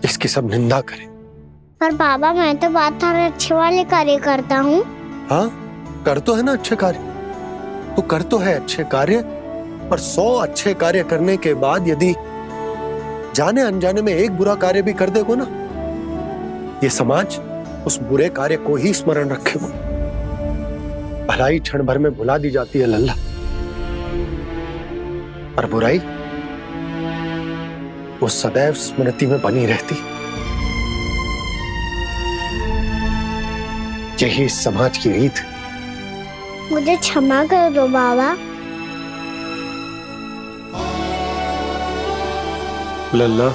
जिसकी सब निंदा करे। पर बाबा, मैं तो बात हर अच्छे वाले कार्य करता हूँ। हाँ, कर तो है ना अच्छे कार्य, तू कर तो है अच्छे कार्य, पर 100 अच्छे कार्य करने के बाद यदि जाने अनजाने में एक बुरा कार्य भी कर देगो ना, ये समाज उस बुरे कार्य को ही स्मरण रखेगो। भलाई क्षण भर में भुला दी जाती है लल्ला, पर बुराई वो सदैव स्मृति में बनी रहती। यही इस समाज की रीत। मुझे क्षमा कर दो बाबा। लल्ला,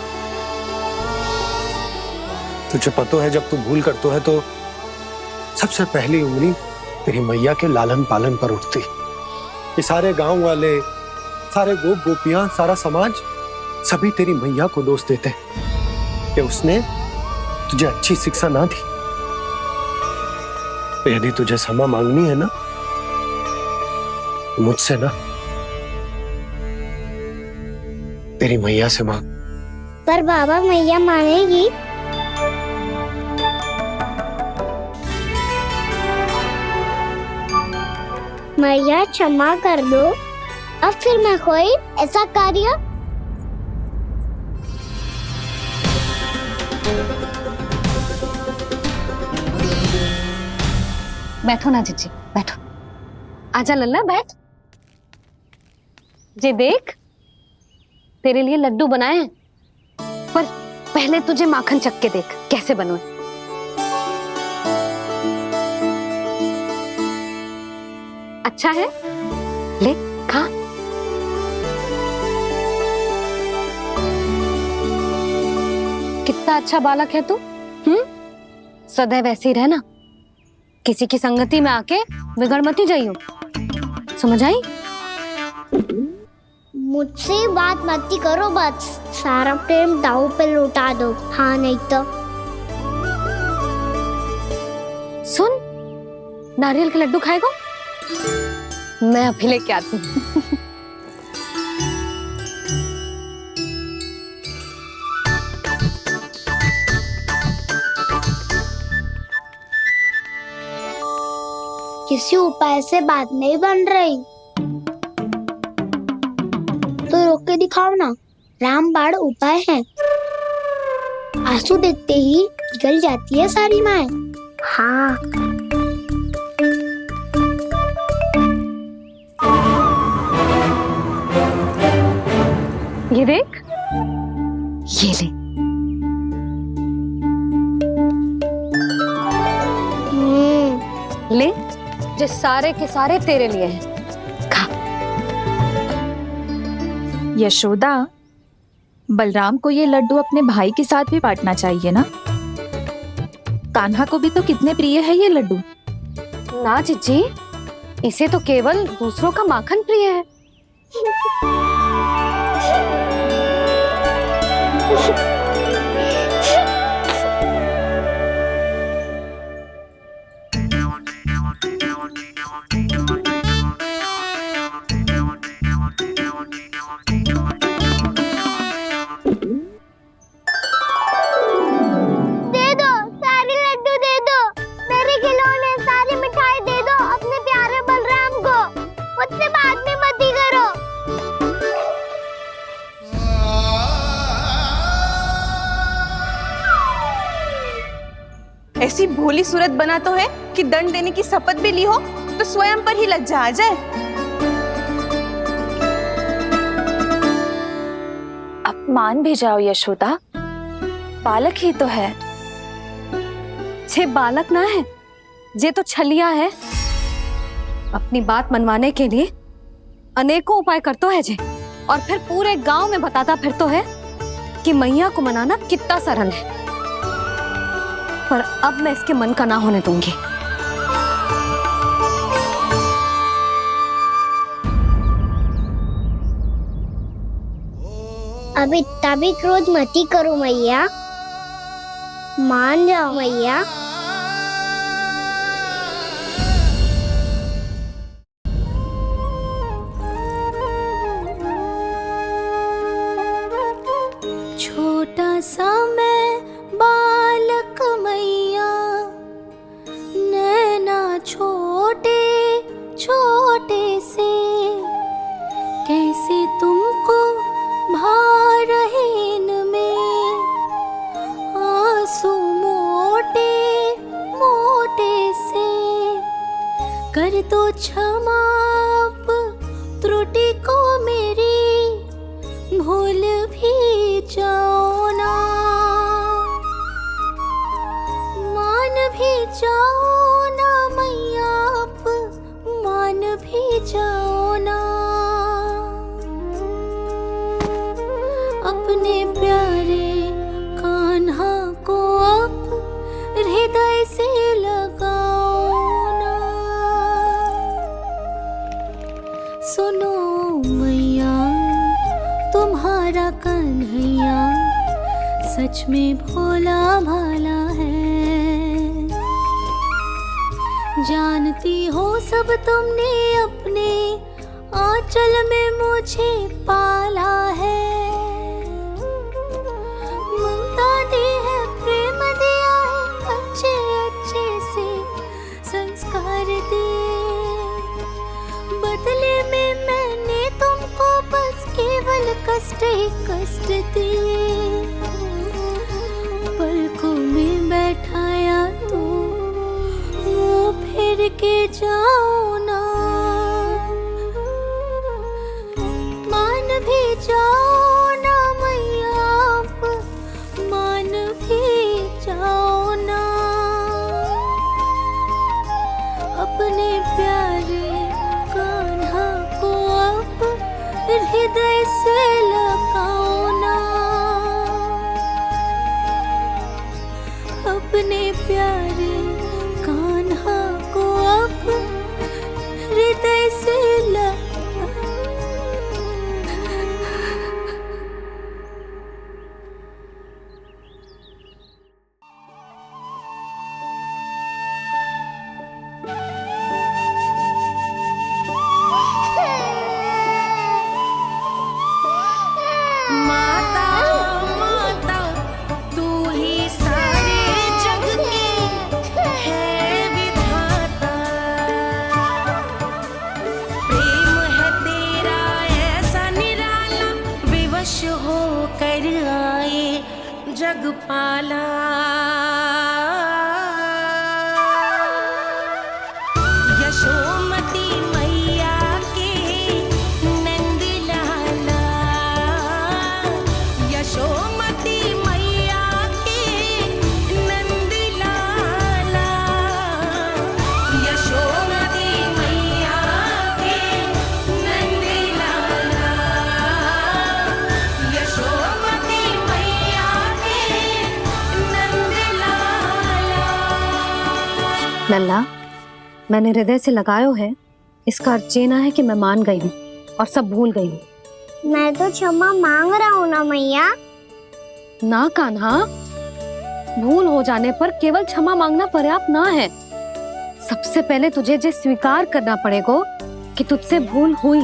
तुझे पता है जब तू भूल करतो है तो सबसे पहली उंगली तेरी मैया के लालन पालन पर उठती। ये सारे गांव वाले, सारे गोप गोपियां, सारा समाज, सभी तेरी मैया को दोष देते कि उसने तुझे अच्छी शिक्षा ना दी। यदि तुझे क्षमा मांगनी है ना, मुझसे ना, तेरी मैया से मांग। पर बाबा मैया मानेगी? मैया क्षमा कर दो, अब फिर मैं कोई ऐसा कार्य। बैठो ना जीजी, बैठो। आजा लल्ला, बैठ। जे देख, तेरे लिए लड्डू बनाए हैं, पर पहले तुझे माखन चख के देख कैसे बनो। अच्छा है, ले खा। कितना अच्छा बालक है तू। सदैव ऐसे ही रहना, किसी की संगति में आके बिगड़ मती जाइयो, समझ आई? मुझसे बात मत करो, बस सारा प्रेम दाव पे लौटा दो। हाँ नहीं तो सुन, नारियल के लड्डू खाएगा? मैं अभी लेके आती हूँ। किसी उपाय से बात नहीं बन रही तो रोक के दिखाओ ना। रामबाण उपाय है, आंसू देखते ही जल जाती है सारी माए। हाँ ये देख, ये ले। ले, जो सारे के सारे तेरे लिए हैं, खा। यशोदा, बलराम को ये लड्डू अपने भाई के साथ भी बांटना चाहिए ना। कान्हा को भी तो कितने प्रिय है ये लड्डू। ना जीजी, इसे तो केवल दूसरों का माखन प्रिय है। ऐसी भोली सूरत बना तो है कि दंड देने की शपथ भी ली हो तो स्वयं पर ही लज्जा आ जाए। अब मान भी जाओ यशोदा, बालक ही तो है। छे बालक ना है, जे तो छलिया है। अपनी बात मनवाने के लिए अनेकों उपाय करतो है जे, और फिर पूरे गांव में बताता फिरतो है कि मैया को मनाना कितना सरल है। पर अब मैं इसके मन का ना होने दूंगी। अब इतना भी क्रोध मती करो मैया, मान जाओ मैया। छोटा सा मैं बालक मैया, नैना छोटे छोटे से, कैसे तुमको भा रहे इनमें आंसू मोटे मोटे से। कर दो क्षमा त्रुटि को मेरी, भूल भी जाओ ना, मान भी जाओ ना मैया, आप मान भी जाओ ना। अपने प्यारे कान्हा को अब हृदय से लगाओ ना। सुनो मैया, तुम्हारा कन्हैया सच में भोला भाला है। जानती हो सब तुमने अपने आंचल में मुझे पाला है। ममता दी है, प्रेम दिया है, अच्छे अच्छे से संस्कार दिए। बदले में मैंने तुमको बस केवल कष्ट ही कष्ट दिए। पलकों में बैठाया तो मुंह फेर के जाओ ना, मान भी जाओ ना मैया, आप मान भी जाओ ना। अपने प्यारे कान्हा को अब हृदय से लगाओ ना। अपने प्यारे कान्हा को अब हृदय से माता माता तू ही सारे जग की है विधाता। प्रेम है तेरा ऐसा निराला, विवश हो कर आए जग पाला। यशोमती मैया के नंद लाला, यशोमती मैया के नंद लाला, यशोमती मैया के नंद लाला, यशोमती मैया के नंद लाला। लल्ला, मैंने हृदय से लगायो है, इसका अर्थ ये ना है कि मैं मान गई हूँ और सब भूल गई हूँ। मैं तो क्षमा मांग रहा हूँ ना मैया। ना कान्हा, भूल हो जाने पर केवल क्षमा मांगना पर्याप्त ना है। सबसे पहले तुझे जे स्वीकार करना पड़ेगा कि तुझसे भूल हुई।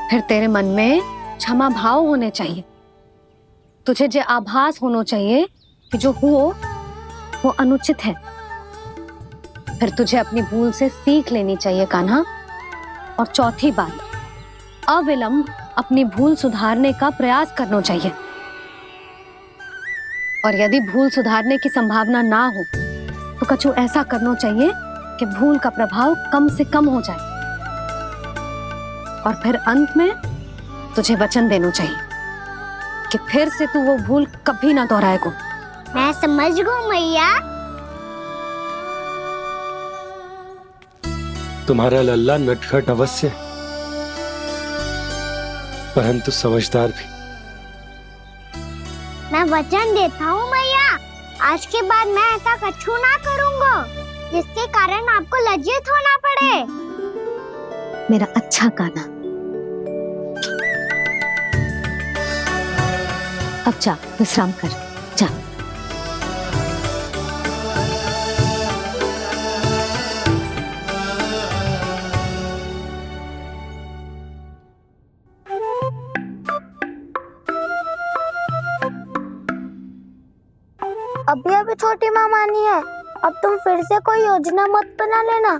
फिर तेरे मन में क्षमा भाव होने चाहिए। तुझे जे आभास होना चाहिए कि जो हुआ वो अनुचित है। फिर तुझे अपनी भूल से सीख लेनी चाहिए कान्हा। और चौथी बात, अविलंब अपनी भूल सुधारने का प्रयास करना चाहिए। और यदि भूल सुधारने की संभावना ना हो तो कछु ऐसा करना चाहिए कि भूल का प्रभाव कम से कम हो जाए। और फिर अंत में तुझे वचन देना चाहिए कि फिर से तू वो भूल कभी ना दोहराएगा। मैं समझ गई मैया। तुम्हारा लल्ला नटखट अवश्य, परंतु समझदार भी। मैं वचन देता हूँ मैया, आज के बाद मैं ऐसा कछु ना करूँगा जिसके कारण आपको लज्जित होना पड़े। मेरा अच्छा कान्हा, अब जा विश्राम कर, जा। अभी अभी छोटी माँ मानी है, अब तुम फिर से कोई योजना मत बना लेना।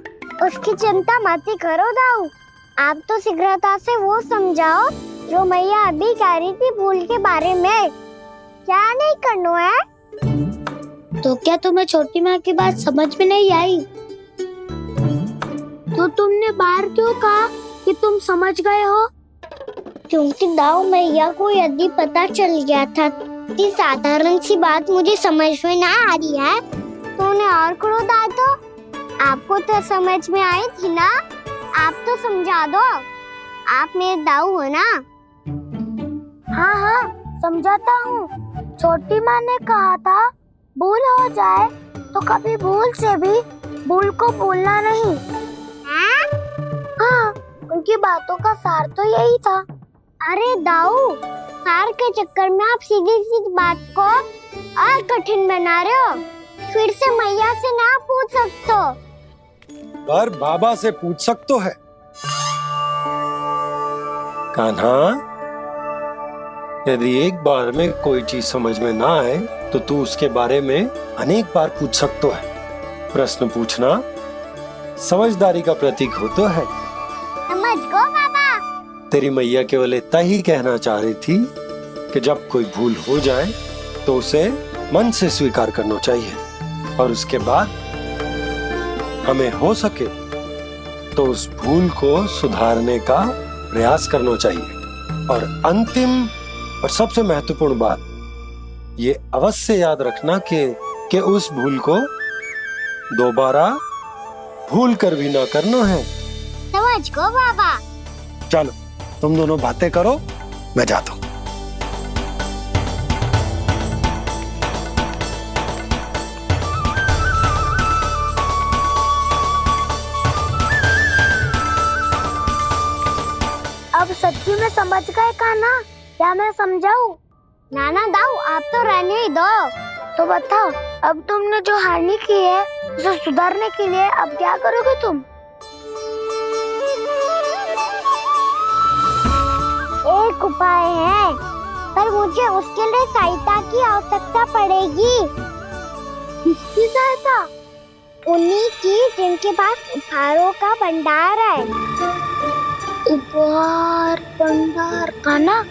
उसकी चिंता मत ही करो दाऊ। आप तो शीघ्रता से वो समझाओ जो मैया अभी कह रही थी भूल के बारे में। क्या नहीं करना है? तो क्या तुम्हें छोटी माँ की बात समझ में नहीं आई? तो तुमने बाहर क्यों कहा कि तुम समझ गए हो? क्योंकि दाऊ मैया को यदि पता चल गया था कि साधारण सी बात मुझे समझ में ना आ रही है तो उन्हें और क्रोध आया। तो आपको तो समझ में आई थी ना, आप तो समझा दो। आप मेरे दाऊ हो ना। हाँ हाँ समझाता हूँ। छोटी माँ ने कहा था भूल हो जाए तो कभी भूल से भी भूल को भूलना नहीं। हाँ उनकी बातों का सार तो यही था। अरे दाऊ, हार के चक्कर में आप सीधी सीधी बात को और कठिन बना रहे हो। फिर से मैया से ना पूछ सकते हो, पर बाबा से पूछ सकते है। कान्हा, यदि एक बार में कोई चीज समझ में ना आए तो तू उसके बारे में अनेक बार पूछ सकते है। प्रश्न पूछना समझदारी का प्रतीक होता है। समझ गो बाबा। तेरी मैया केवल इतना ही कहना चाह रही थी कि जब कोई भूल हो जाए तो उसे मन से स्वीकार करना चाहिए और उसके बाद हमें हो सके तो उस भूल को सुधारने का प्रयास करना चाहिए। और अंतिम और सबसे महत्वपूर्ण बात ये अवश्य याद रखना कि उस भूल को दोबारा भूल कर भी ना करना है। समझ गो बाबा। चलो तुम दोनों बातें करो, मैं जाता हूँ। अब सच्ची में समझ गए कान्हा? क्या मैं समझाऊं? नाना दाऊ, आप तो रहने ही दो। तो बताओ, अब तुमने जो हानि की है उसे सुधारने के लिए अब क्या करोगे तुम? एक उपाय है, पर मुझे उसके लिए सहायता की आवश्यकता पड़ेगी। किसकी सहायता? उन्हीं की जिनके पास उपहारों का भंडार है। उपहार भंडार का ना?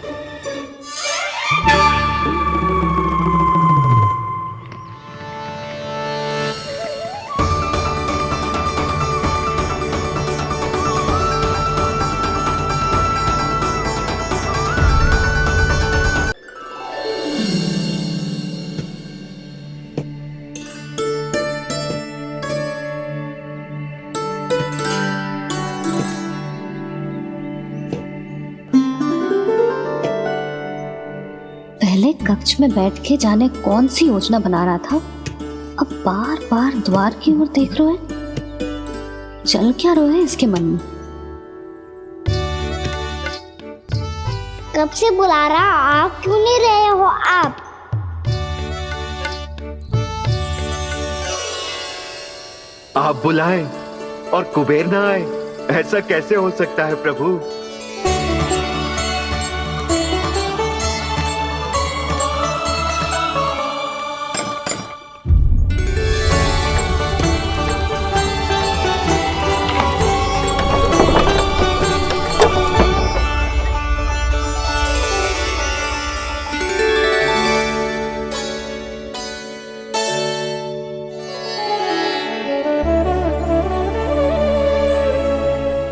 पहले कक्ष में बैठ के जाने कौन सी योजना बना रहा था, अब बार बार द्वार की ओर देख रहे हैं। चल क्या रहे हैं इसके मन में? कब से बुला रहा, आप क्यों नहीं रहे हो? आप बुलाएं और कुबेर ना आए, ऐसा कैसे हो सकता है प्रभु?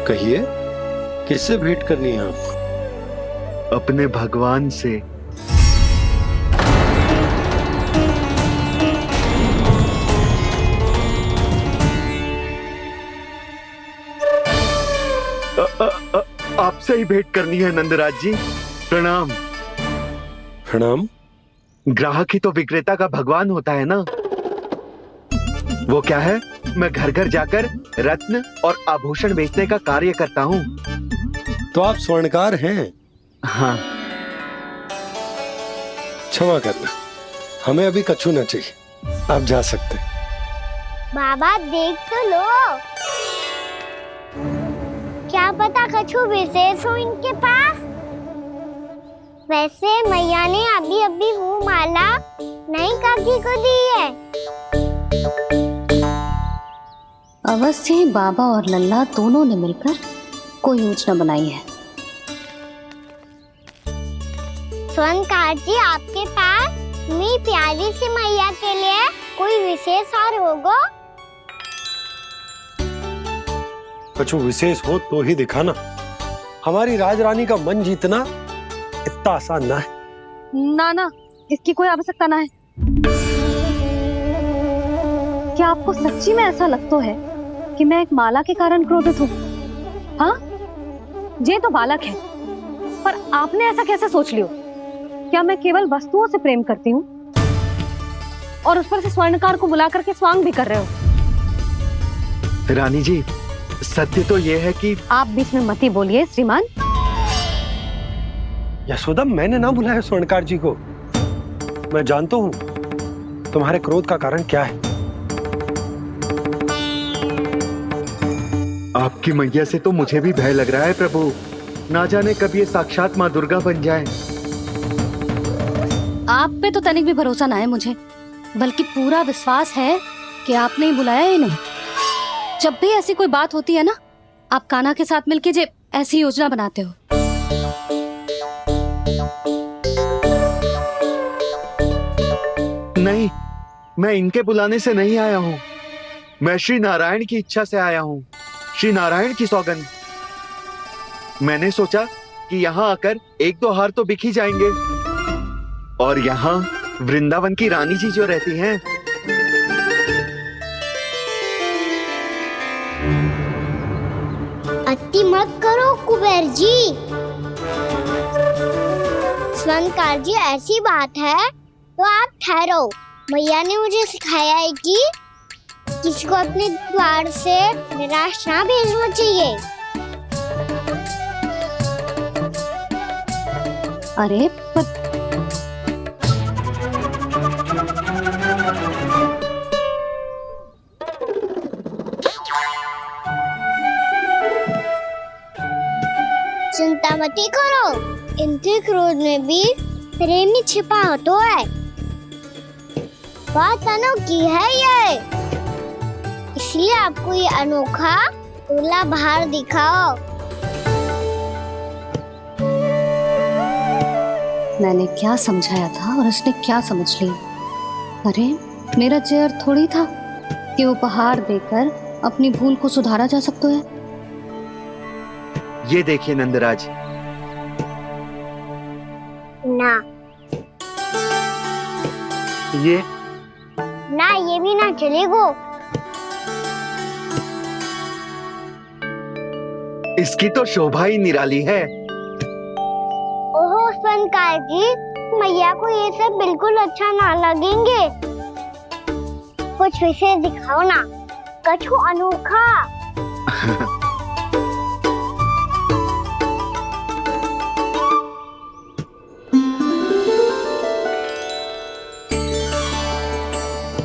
कहिए, किससे भेंट करनी है आपको? अपने भगवान से। आपसे ही भेंट करनी है नंदराज जी। प्रणाम। प्रणाम। ग्राहक ही तो विक्रेता का भगवान होता है ना। वो क्या है, मैं घर घर जाकर रत्न और आभूषण बेचने का कार्य करता हूँ। तो आप स्वर्णकार हैं? हाँ। क्षमा करना, हमें अभी कछु न चाहिए, आप जा सकते हैं। बाबा देख तो लो, क्या पता कछु विशेष हो इनके पास। वैसे मैया ने अभी अभी वो माला नई काकी को दी है। अवश्य ही बाबा और लल्ला दोनों ने मिलकर कोई योजना बनाई है। स्वर्णकार जी, आपके पास मेरी प्यारी सी मैया के लिए कोई विशेष हार होगा? कछु विशेष हो तो ही दिखाना। हमारी राजरानी का मन जीतना इतना आसान ना है। ना, इसकी कोई आवश्यकता ना है। क्या आपको सच्ची में ऐसा लगता है कि मैं एक माला के कारण क्रोधित हूँ? हाँ, ये तो बालक है, पर आपने ऐसा कैसे सोच लियो? क्या मैं केवल वस्तुओं से प्रेम करती हूँ और उस पर से स्वर्णकार को बुला करके स्वांग भी कर रहे हो? रानी जी, सत्य तो ये है कि आप बीच में मत ही बोलिए श्रीमान। यशोदा, मैंने ना बुलाया स्वर्णकार जी को। मैं जानता हूं तुम्हारे क्रोध का कारण क्या है। आपकी मैया से तो मुझे भी भय लग रहा है प्रभु। ना जाने कब ये साक्षात माँ दुर्गा बन जाए। आप पे तो तनिक भी भरोसा ना है मुझे, बल्कि पूरा विश्वास है कि आपने ही बुलाया ही नहीं। जब भी ऐसी कोई बात होती है ना, आप कान्हा के साथ मिलके जे ऐसी योजना बनाते हो। नहीं, मैं इनके बुलाने से नहीं आया हूँ। मैं श्री नारायण की इच्छा से आया हूँ, श्री नारायण की सौगंध। मैंने सोचा कि यहाँ आकर एक दो हार तो बिक ही जाएंगे। और यहाँ वृंदावन की रानी जी जो रहती हैं, अति मत करो कुबेर जी। स्वर्णकार जी, ऐसी बात है तो आप ठहरो। मैया ने मुझे सिखाया है कि किसी को अपने द्वार से निराश ना भेजना चाहिए। अरे चिंता मत करो, इनके क्रोध में भी प्रेम ही छिपा होता है। बात अनोखी है ये, इसलिए आपको ये अनोखा दूल्हा बाहर दिखाओ। मैंने क्या समझाया था और उसने क्या समझ लिया। अरे मेरा जय थोड़ी था कि उपहार देकर अपनी भूल को सुधारा जा सकता है। ये देखिए नंदराज। ना ये ना, ये भी ना चलेगो। इसकी तो शोभा ही निराली है। ओहो स्वर्णकार जी, मैया को ये सब बिल्कुल अच्छा ना लगेंगे। कुछ विशेष दिखाओ ना, कछु अनोखा।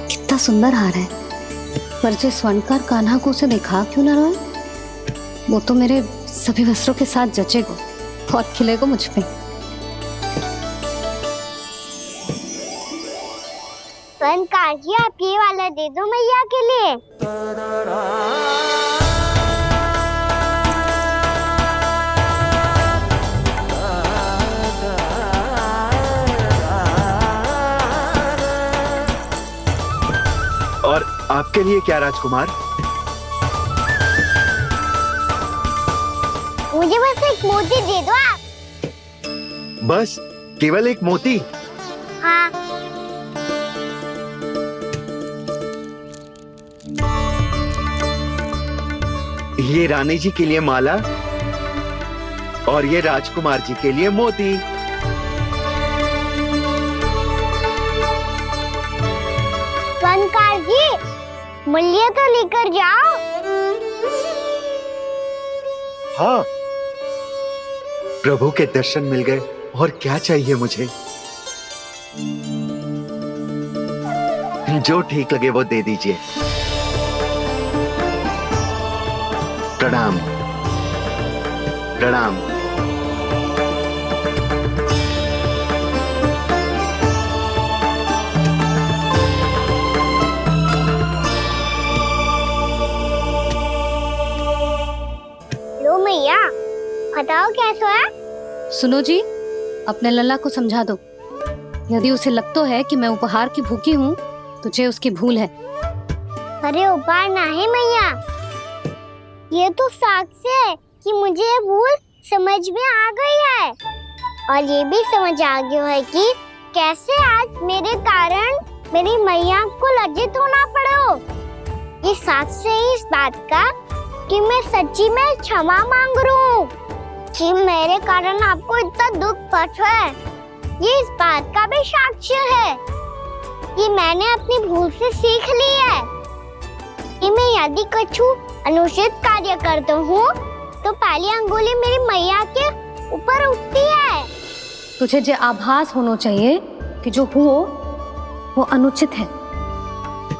कितना सुंदर हार है, पर जो स्वर्णकार कान्हा को उसे देखा क्यों ना रोए? वो तो मेरे सभी वस्त्रों के साथ जचेगा, बहुत खिलेगा मुझ पे। स्वर्णकार जी, आप ये वाला दे दो मैया के लिए। और आपके लिए क्या राजकुमार? मुझे बस एक मोती दे दो आप। बस केवल एक मोती? हाँ। ये रानी जी के लिए माला और ये राजकुमार जी के लिए मोती। स्वर्णकार जी, मूल्य तो लेकर जाओ। हाँ, प्रभु के दर्शन मिल गए, और क्या चाहिए मुझे? जो ठीक लगे वो दे दीजिए। प्रणाम प्रणाम। लो मैया, बताओ कैसा है? सुनो जी, अपने लल्ला को समझा दो। यदि उसे लगता है कि मैं उपहार की भूखी हूँ, तो ये उसकी भूल है। अरे उपहार ना है मैया, ये तो साक्ष्य है कि मुझे ये भूल समझ में आ गई है, और ये भी समझ आ गया है कि कैसे आज मेरे कारण मेरी मैया को लज्जित होना पड़ो। ये साक्ष्य है इस बात का कि मैं सच्ची में क्षमा मांग रहा हूँ कि मेरे कारण आपको इतना दुख पहुंचा है। ये इस बात का भी साक्ष्य है कि मैंने अपनी भूल से सीख ली है कि मैं यदि कछु अनुचित कार्य करता हूँ तो पहली अंगुली मेरी मैया के ऊपर उठती है। तुझे जो आभास होना चाहिए कि जो हुओ वो अनुचित है,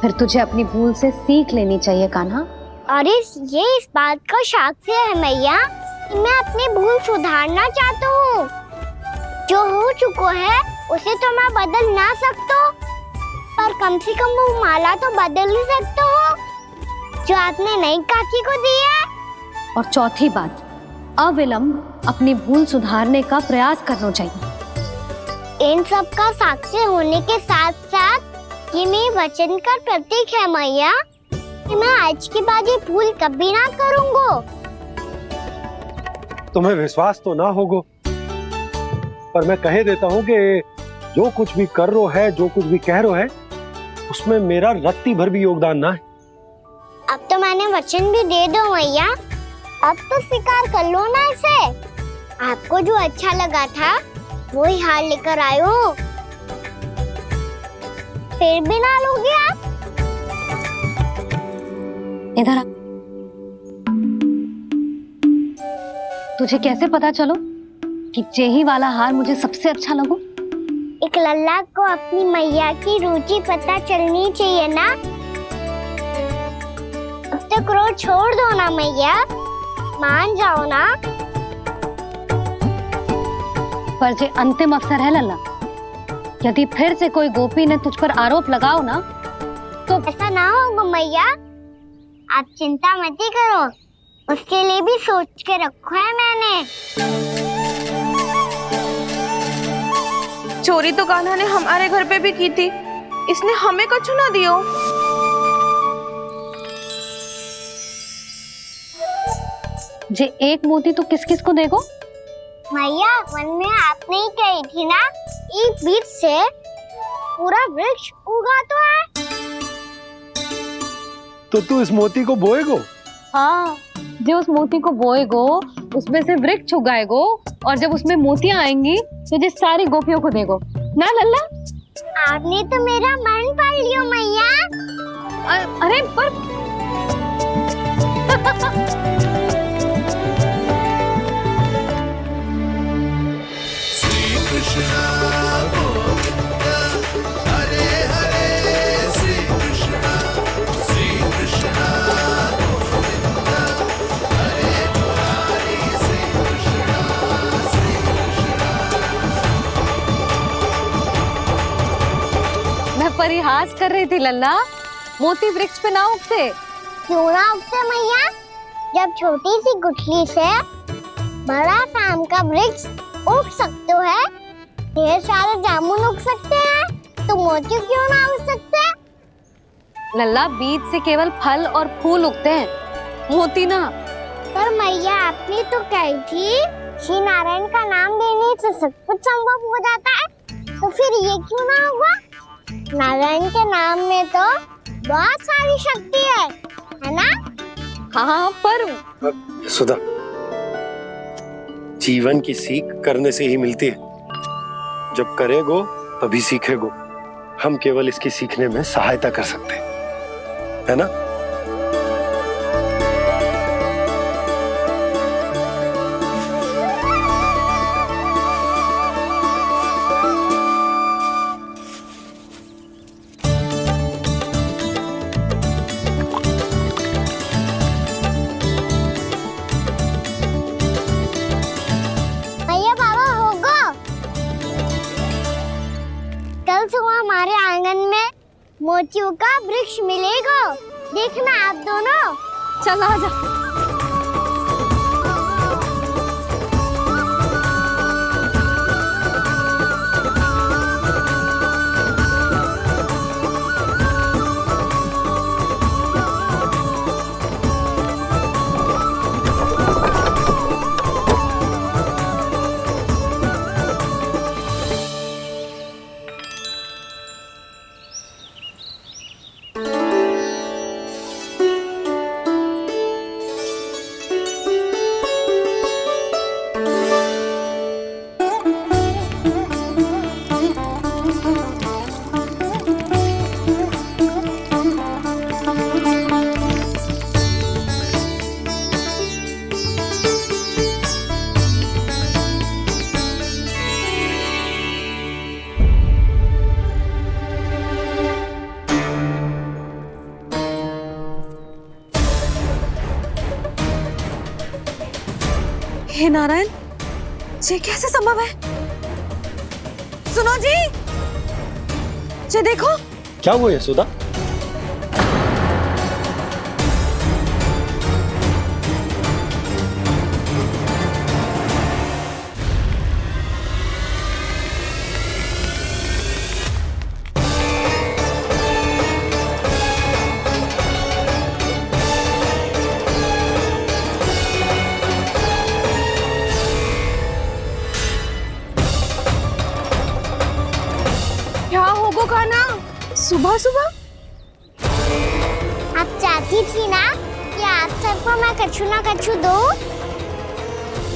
फिर तुझे अपनी भूल से सीख लेनी चाहिए कान्हा। और ये इस बात का साक्ष्य है मैया कि मैं अपनी भूल सुधारना चाहता हूँ। जो हो चुका है उसे तो मैं बदल ना सकता, पर कम से कम वो माला तो बदल ही सकता हूँ जो आपने नई काकी को दी है। और चौथी बात, अविलंब अपनी भूल सुधारने का प्रयास करना चाहिए। इन सब का साक्षी होने के साथ साथ ये मेरे वचन का प्रतीक है मैया कि मैं आज के बाद ये भूल कभी ना करूँगा। तुम्हें विश्वास तो ना होगो, पर मैं कह देता हूँ कि जो कुछ भी कर रो है, जो कुछ भी कह रो है, उसमें मेरा रत्ती भर भी योगदान ना है। अब तो मैंने वचन भी दे दो मैया, अब तो स्वीकार कर लो ना इसे। आपको जो अच्छा लगा था वो ही हार लेकर आयो, फिर भी ना लोगे आप? इधर आ। तुझे कैसे पता चलो कि जेही वाला हार मुझे सबसे अच्छा लगो? एक लल्ला को अपनी मैया की रुचि पता चलनी चाहिए ना। अब तो क्रोध छोड़ दो ना मैया, मान जाओ ना। पर जे अंतिम अवसर है लल्ला, यदि फिर से कोई गोपी ने तुझ पर आरोप लगाओ ना तो ऐसा ना होगा मैया, आप चिंता मत करो, उसके लिए भी सोच के रखा है मैंने। चोरी तो कान्हा ने हमारे घर पे भी की थी, इसने हमें कछु ना दियो। जे एक मोती तो किस किस को देगो? मैया मन में आपने ही कही थी ना, एक बीज से पूरा वृक्ष उगा तो है। तो तू इस मोती को बोएगो? हाँ, जो उस मोती को बोएगो उसमें से वृक्ष उगाएगो, और जब उसमें मोतियां आएंगी तो जो सारी गोपियों को देगो ना लल्ला। आपने तो मेरा मन पढ़ लियो मैया। अरे पर श्री कृष्ण गोविंद हरे हरे, श्री कृष्ण गोविंद हरे मुरारी, श्री कृष्ण। मैं परिहास कर रही थी लल्ला, मोती वृक्ष पे ना उगते। क्यों ना उगते मैया? जब छोटी सी गुठली से बड़ा आम का वृक्ष उग सकते है, ढेर सारे जामुन उग सकते हैं, तो मोती क्यों ना उग सकते? लल्ला, बीज से केवल फल और फूल उगते हैं, मोती ना। पर मैया आपने तो कही थी श्री नारायण का नाम लेने से सब कुछ संभव हो जाता है, तो फिर ये क्यों ना होगा? नारायण के नाम में तो बहुत सारी शक्ति है ना? हाँ, पर सुधा, जीवन की सीख करने से ही मिलती है। जब करेगो तभी सीखेगो। हम केवल इसकी सीखने में सहायता कर सकते हैं, है ना? भैया बाबा होगा, कल सुबह हमारे आंगन में मोतियों का वृक्ष मिलेगा, देखना आप दोनों। चल आ जा। हे नारायण, ये कैसे संभव है? सुनो जी, ये देखो। क्या हुआ यशोदा? क्या होगो कान्हा सुबह सुबह? आप चाहती थी ना कि आप सबको मैं कछु ना कछु दूं?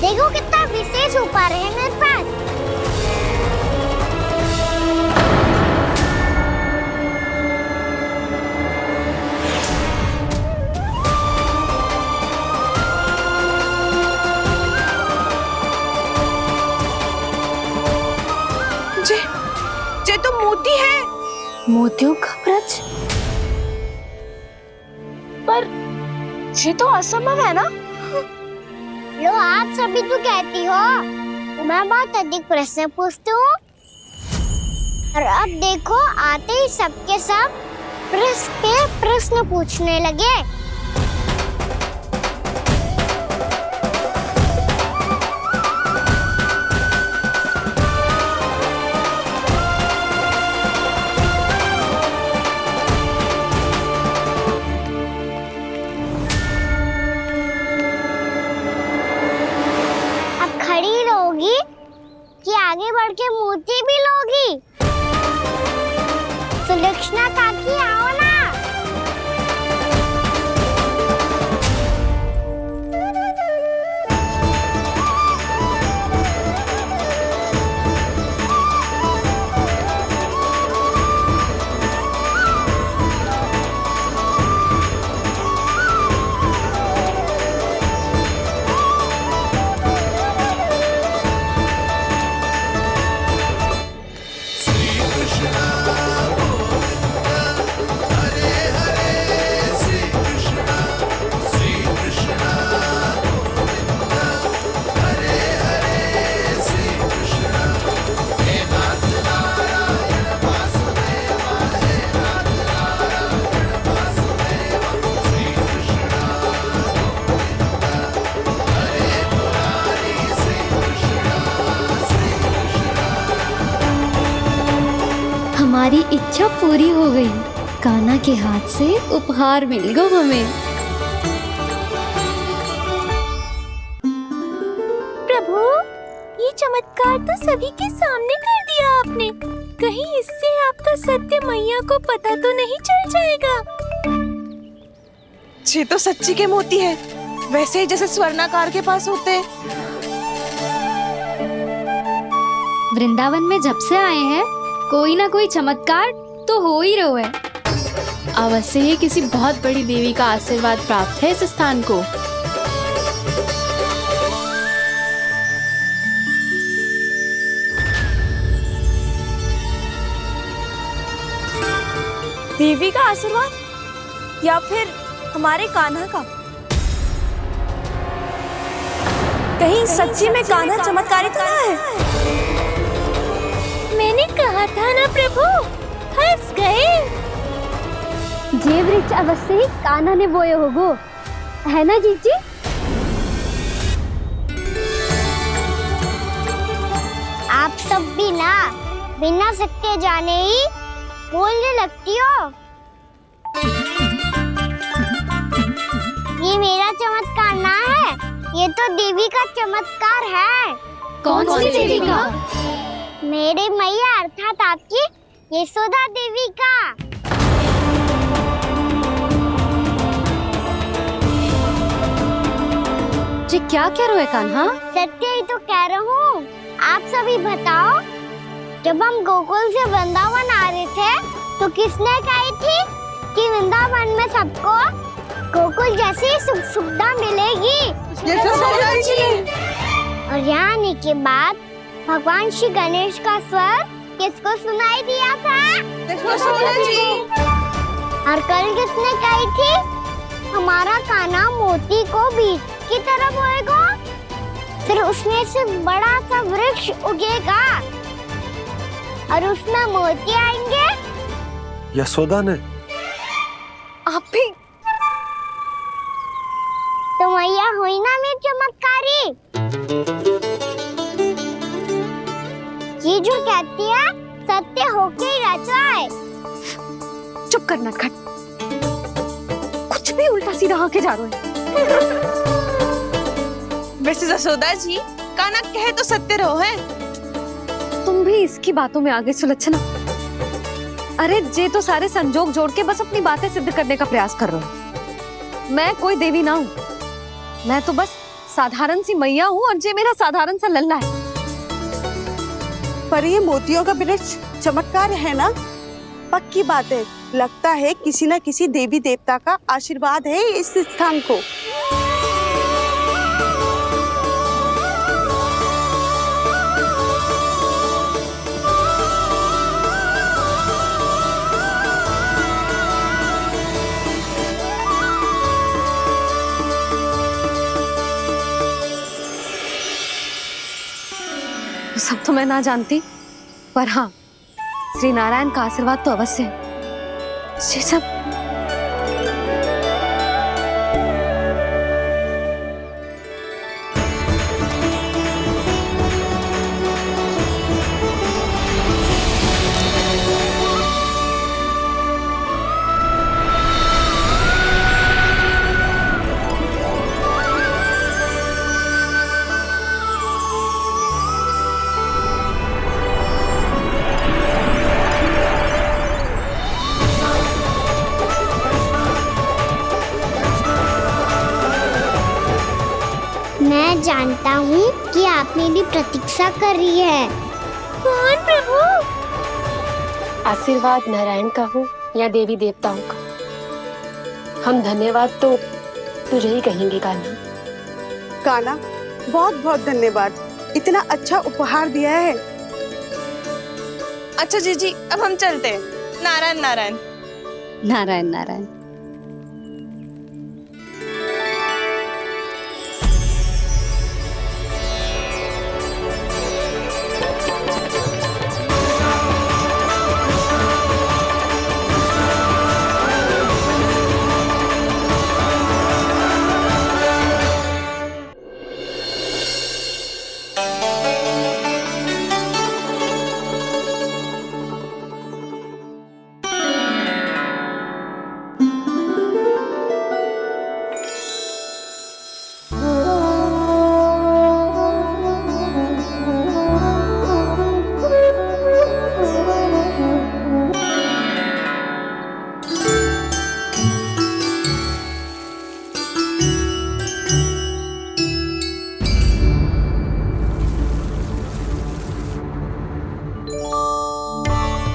देखो कितना विशेष उपहार है मेरे पास। ये तो मोती है। मोतियों का ब्रज? पर ये तो असंभव है ना? लो, आप सभी तो कहती हो मैं बहुत अधिक प्रश्न पूछती हूँ, और अब देखो आते ही सबके सब प्रश्न पे प्रश्न पूछने लगे। कि आगे बढ़ के मोती भी लोगी? सुलक्षणा काकी आओ ना। हमारी इच्छा पूरी हो गई। कान्हा के हाथ से उपहार मिल गया हमें। प्रभु, ये चमत्कार तो सभी के सामने कर दिया आपने। कहीं इससे आपका सत्य मैया को पता तो नहीं चल जाएगा? ये तो सच्ची के मोती है, वैसे ही जैसे स्वर्णाकार के पास होते हैं। वृंदावन में जब से आए हैं कोई ना कोई चमत्कार तो हो ही रहा है। अवश्य ही किसी बहुत बड़ी देवी का आशीर्वाद प्राप्त है इस स्थान को। देवी का आशीर्वाद या फिर हमारे कान्हा का? कहीं सच्ची में कान्हा चमत्कारी तो ना है? मैंने कहा था ना प्रभु, हंस गए। ये वृक्ष अवश्य ही कान्हा ने बोए होगो, है ना जीजी? आप सब भी ना बिना सत्य जाने ही बोलने लगती हो। ये मेरा चमत्कार ना है, ये तो देवी का चमत्कार है। कौन सी देवी का? मेरे मैया अर्थात आपकी यशोदा देवी का। जी क्या कह रहे हो कान्हा? सत्य ही तो कह रहा हूँ। आप सभी बताओ, जब हम गोकुल से वृंदावन आ रहे थे तो किसने कही थी कि वृंदावन में सबको गोकुल जैसी सुख सुविधा मिलेगी? यशोदा जी। और यहाँ आने के बाद भगवान श्री गणेश का स्वर किसको सुनाई दिया था? यशोदा जी। और कल किसने कही थी हमारा कान्हा मोती को बीच की तरफ होएगा? फिर उसमें से बड़ा सा वृक्ष उगेगा और उसमें मोती आएंगे। यशोदा ने? आप भी? तो मैया हुई ना मेरी चमत्कारी। ये जो कहती है सत्य होके ही रहता है। चुप कर नटखट, कुछ भी उल्टा सीधा होके जा रहे हो। वैसे यशोदा जी, कान्हा कहे तो सत्य रहो है। तुम भी इसकी बातों में आगे सुलझना। अरे जे तो सारे संजोग जोड़ के बस अपनी बातें सिद्ध करने का प्रयास कर रहे हो। मैं कोई देवी ना हूँ, मैं तो बस साधारण सी मैया हूँ और जे मेरा साधारण सा लल्ला है। पर ये मोतियों का वृक्ष चमत्कार है ना? पक्की बात है, लगता है किसी न किसी देवी देवता का आशीर्वाद है इस स्थान को। सब तो मैं ना जानती, पर हाँ, श्री नारायण का आशीर्वाद तो अवश्य है। ये सब मैं जानता हूँ कि आप मेरी प्रतीक्षा कर रही है। कौन प्रभु? आशीर्वाद नारायण का हो या देवी देवताओं का, हम धन्यवाद तो तुझे ही कहेंगे कान्हा। कान्हा, बहुत बहुत धन्यवाद, इतना अच्छा उपहार दिया है। अच्छा जीजी, अब हम चलते हैं। नारायण नारायण। नारायण नारायण।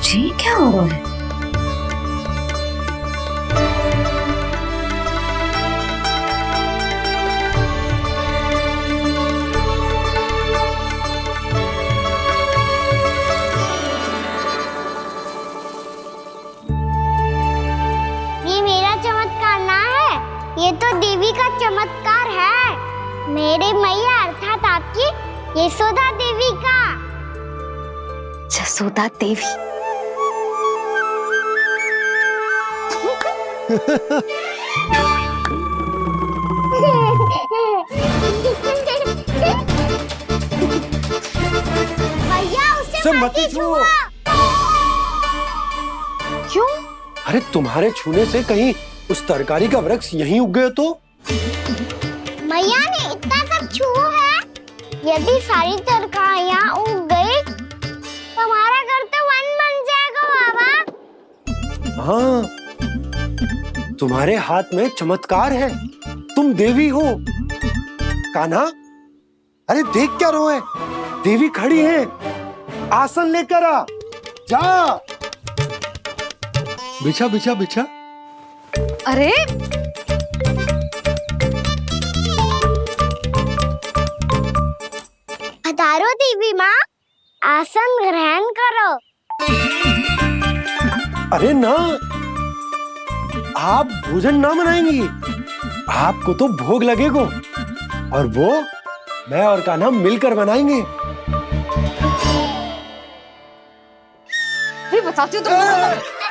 जी क्या हो रहा है? ये मेरा चमत्कार ना है, ये तो देवी का चमत्कार है। मेरे मैया अर्थात आपकी यशोदा देवी का। यशोदा देवी? भैया उसे मत छुओ। क्यों? अरे तुम्हारे छूने से कहीं उस तरकारी का वृक्ष यहीं उग गए तो? मैया ने इतना सब छुआ है, यदि सारी तरकारियां उग गई तो हमारा घर तो वन बन जाएगा बाबा। हाँ, तुम्हारे हाथ में चमत्कार है, तुम देवी हो। कान्हा, अरे देख क्या रोए, देवी खड़ी है, आसन लेकर आ, जा। बिछा बिछा बिछा। अरे पधारो देवी माँ, आसन ग्रहण करो। अरे ना, आप भोजन ना मनाएंगी, आपको तो भोग लगेगा और वो मैं और कान्हा मिलकर बनाएंगे। फिर बताती हूँ तुमको।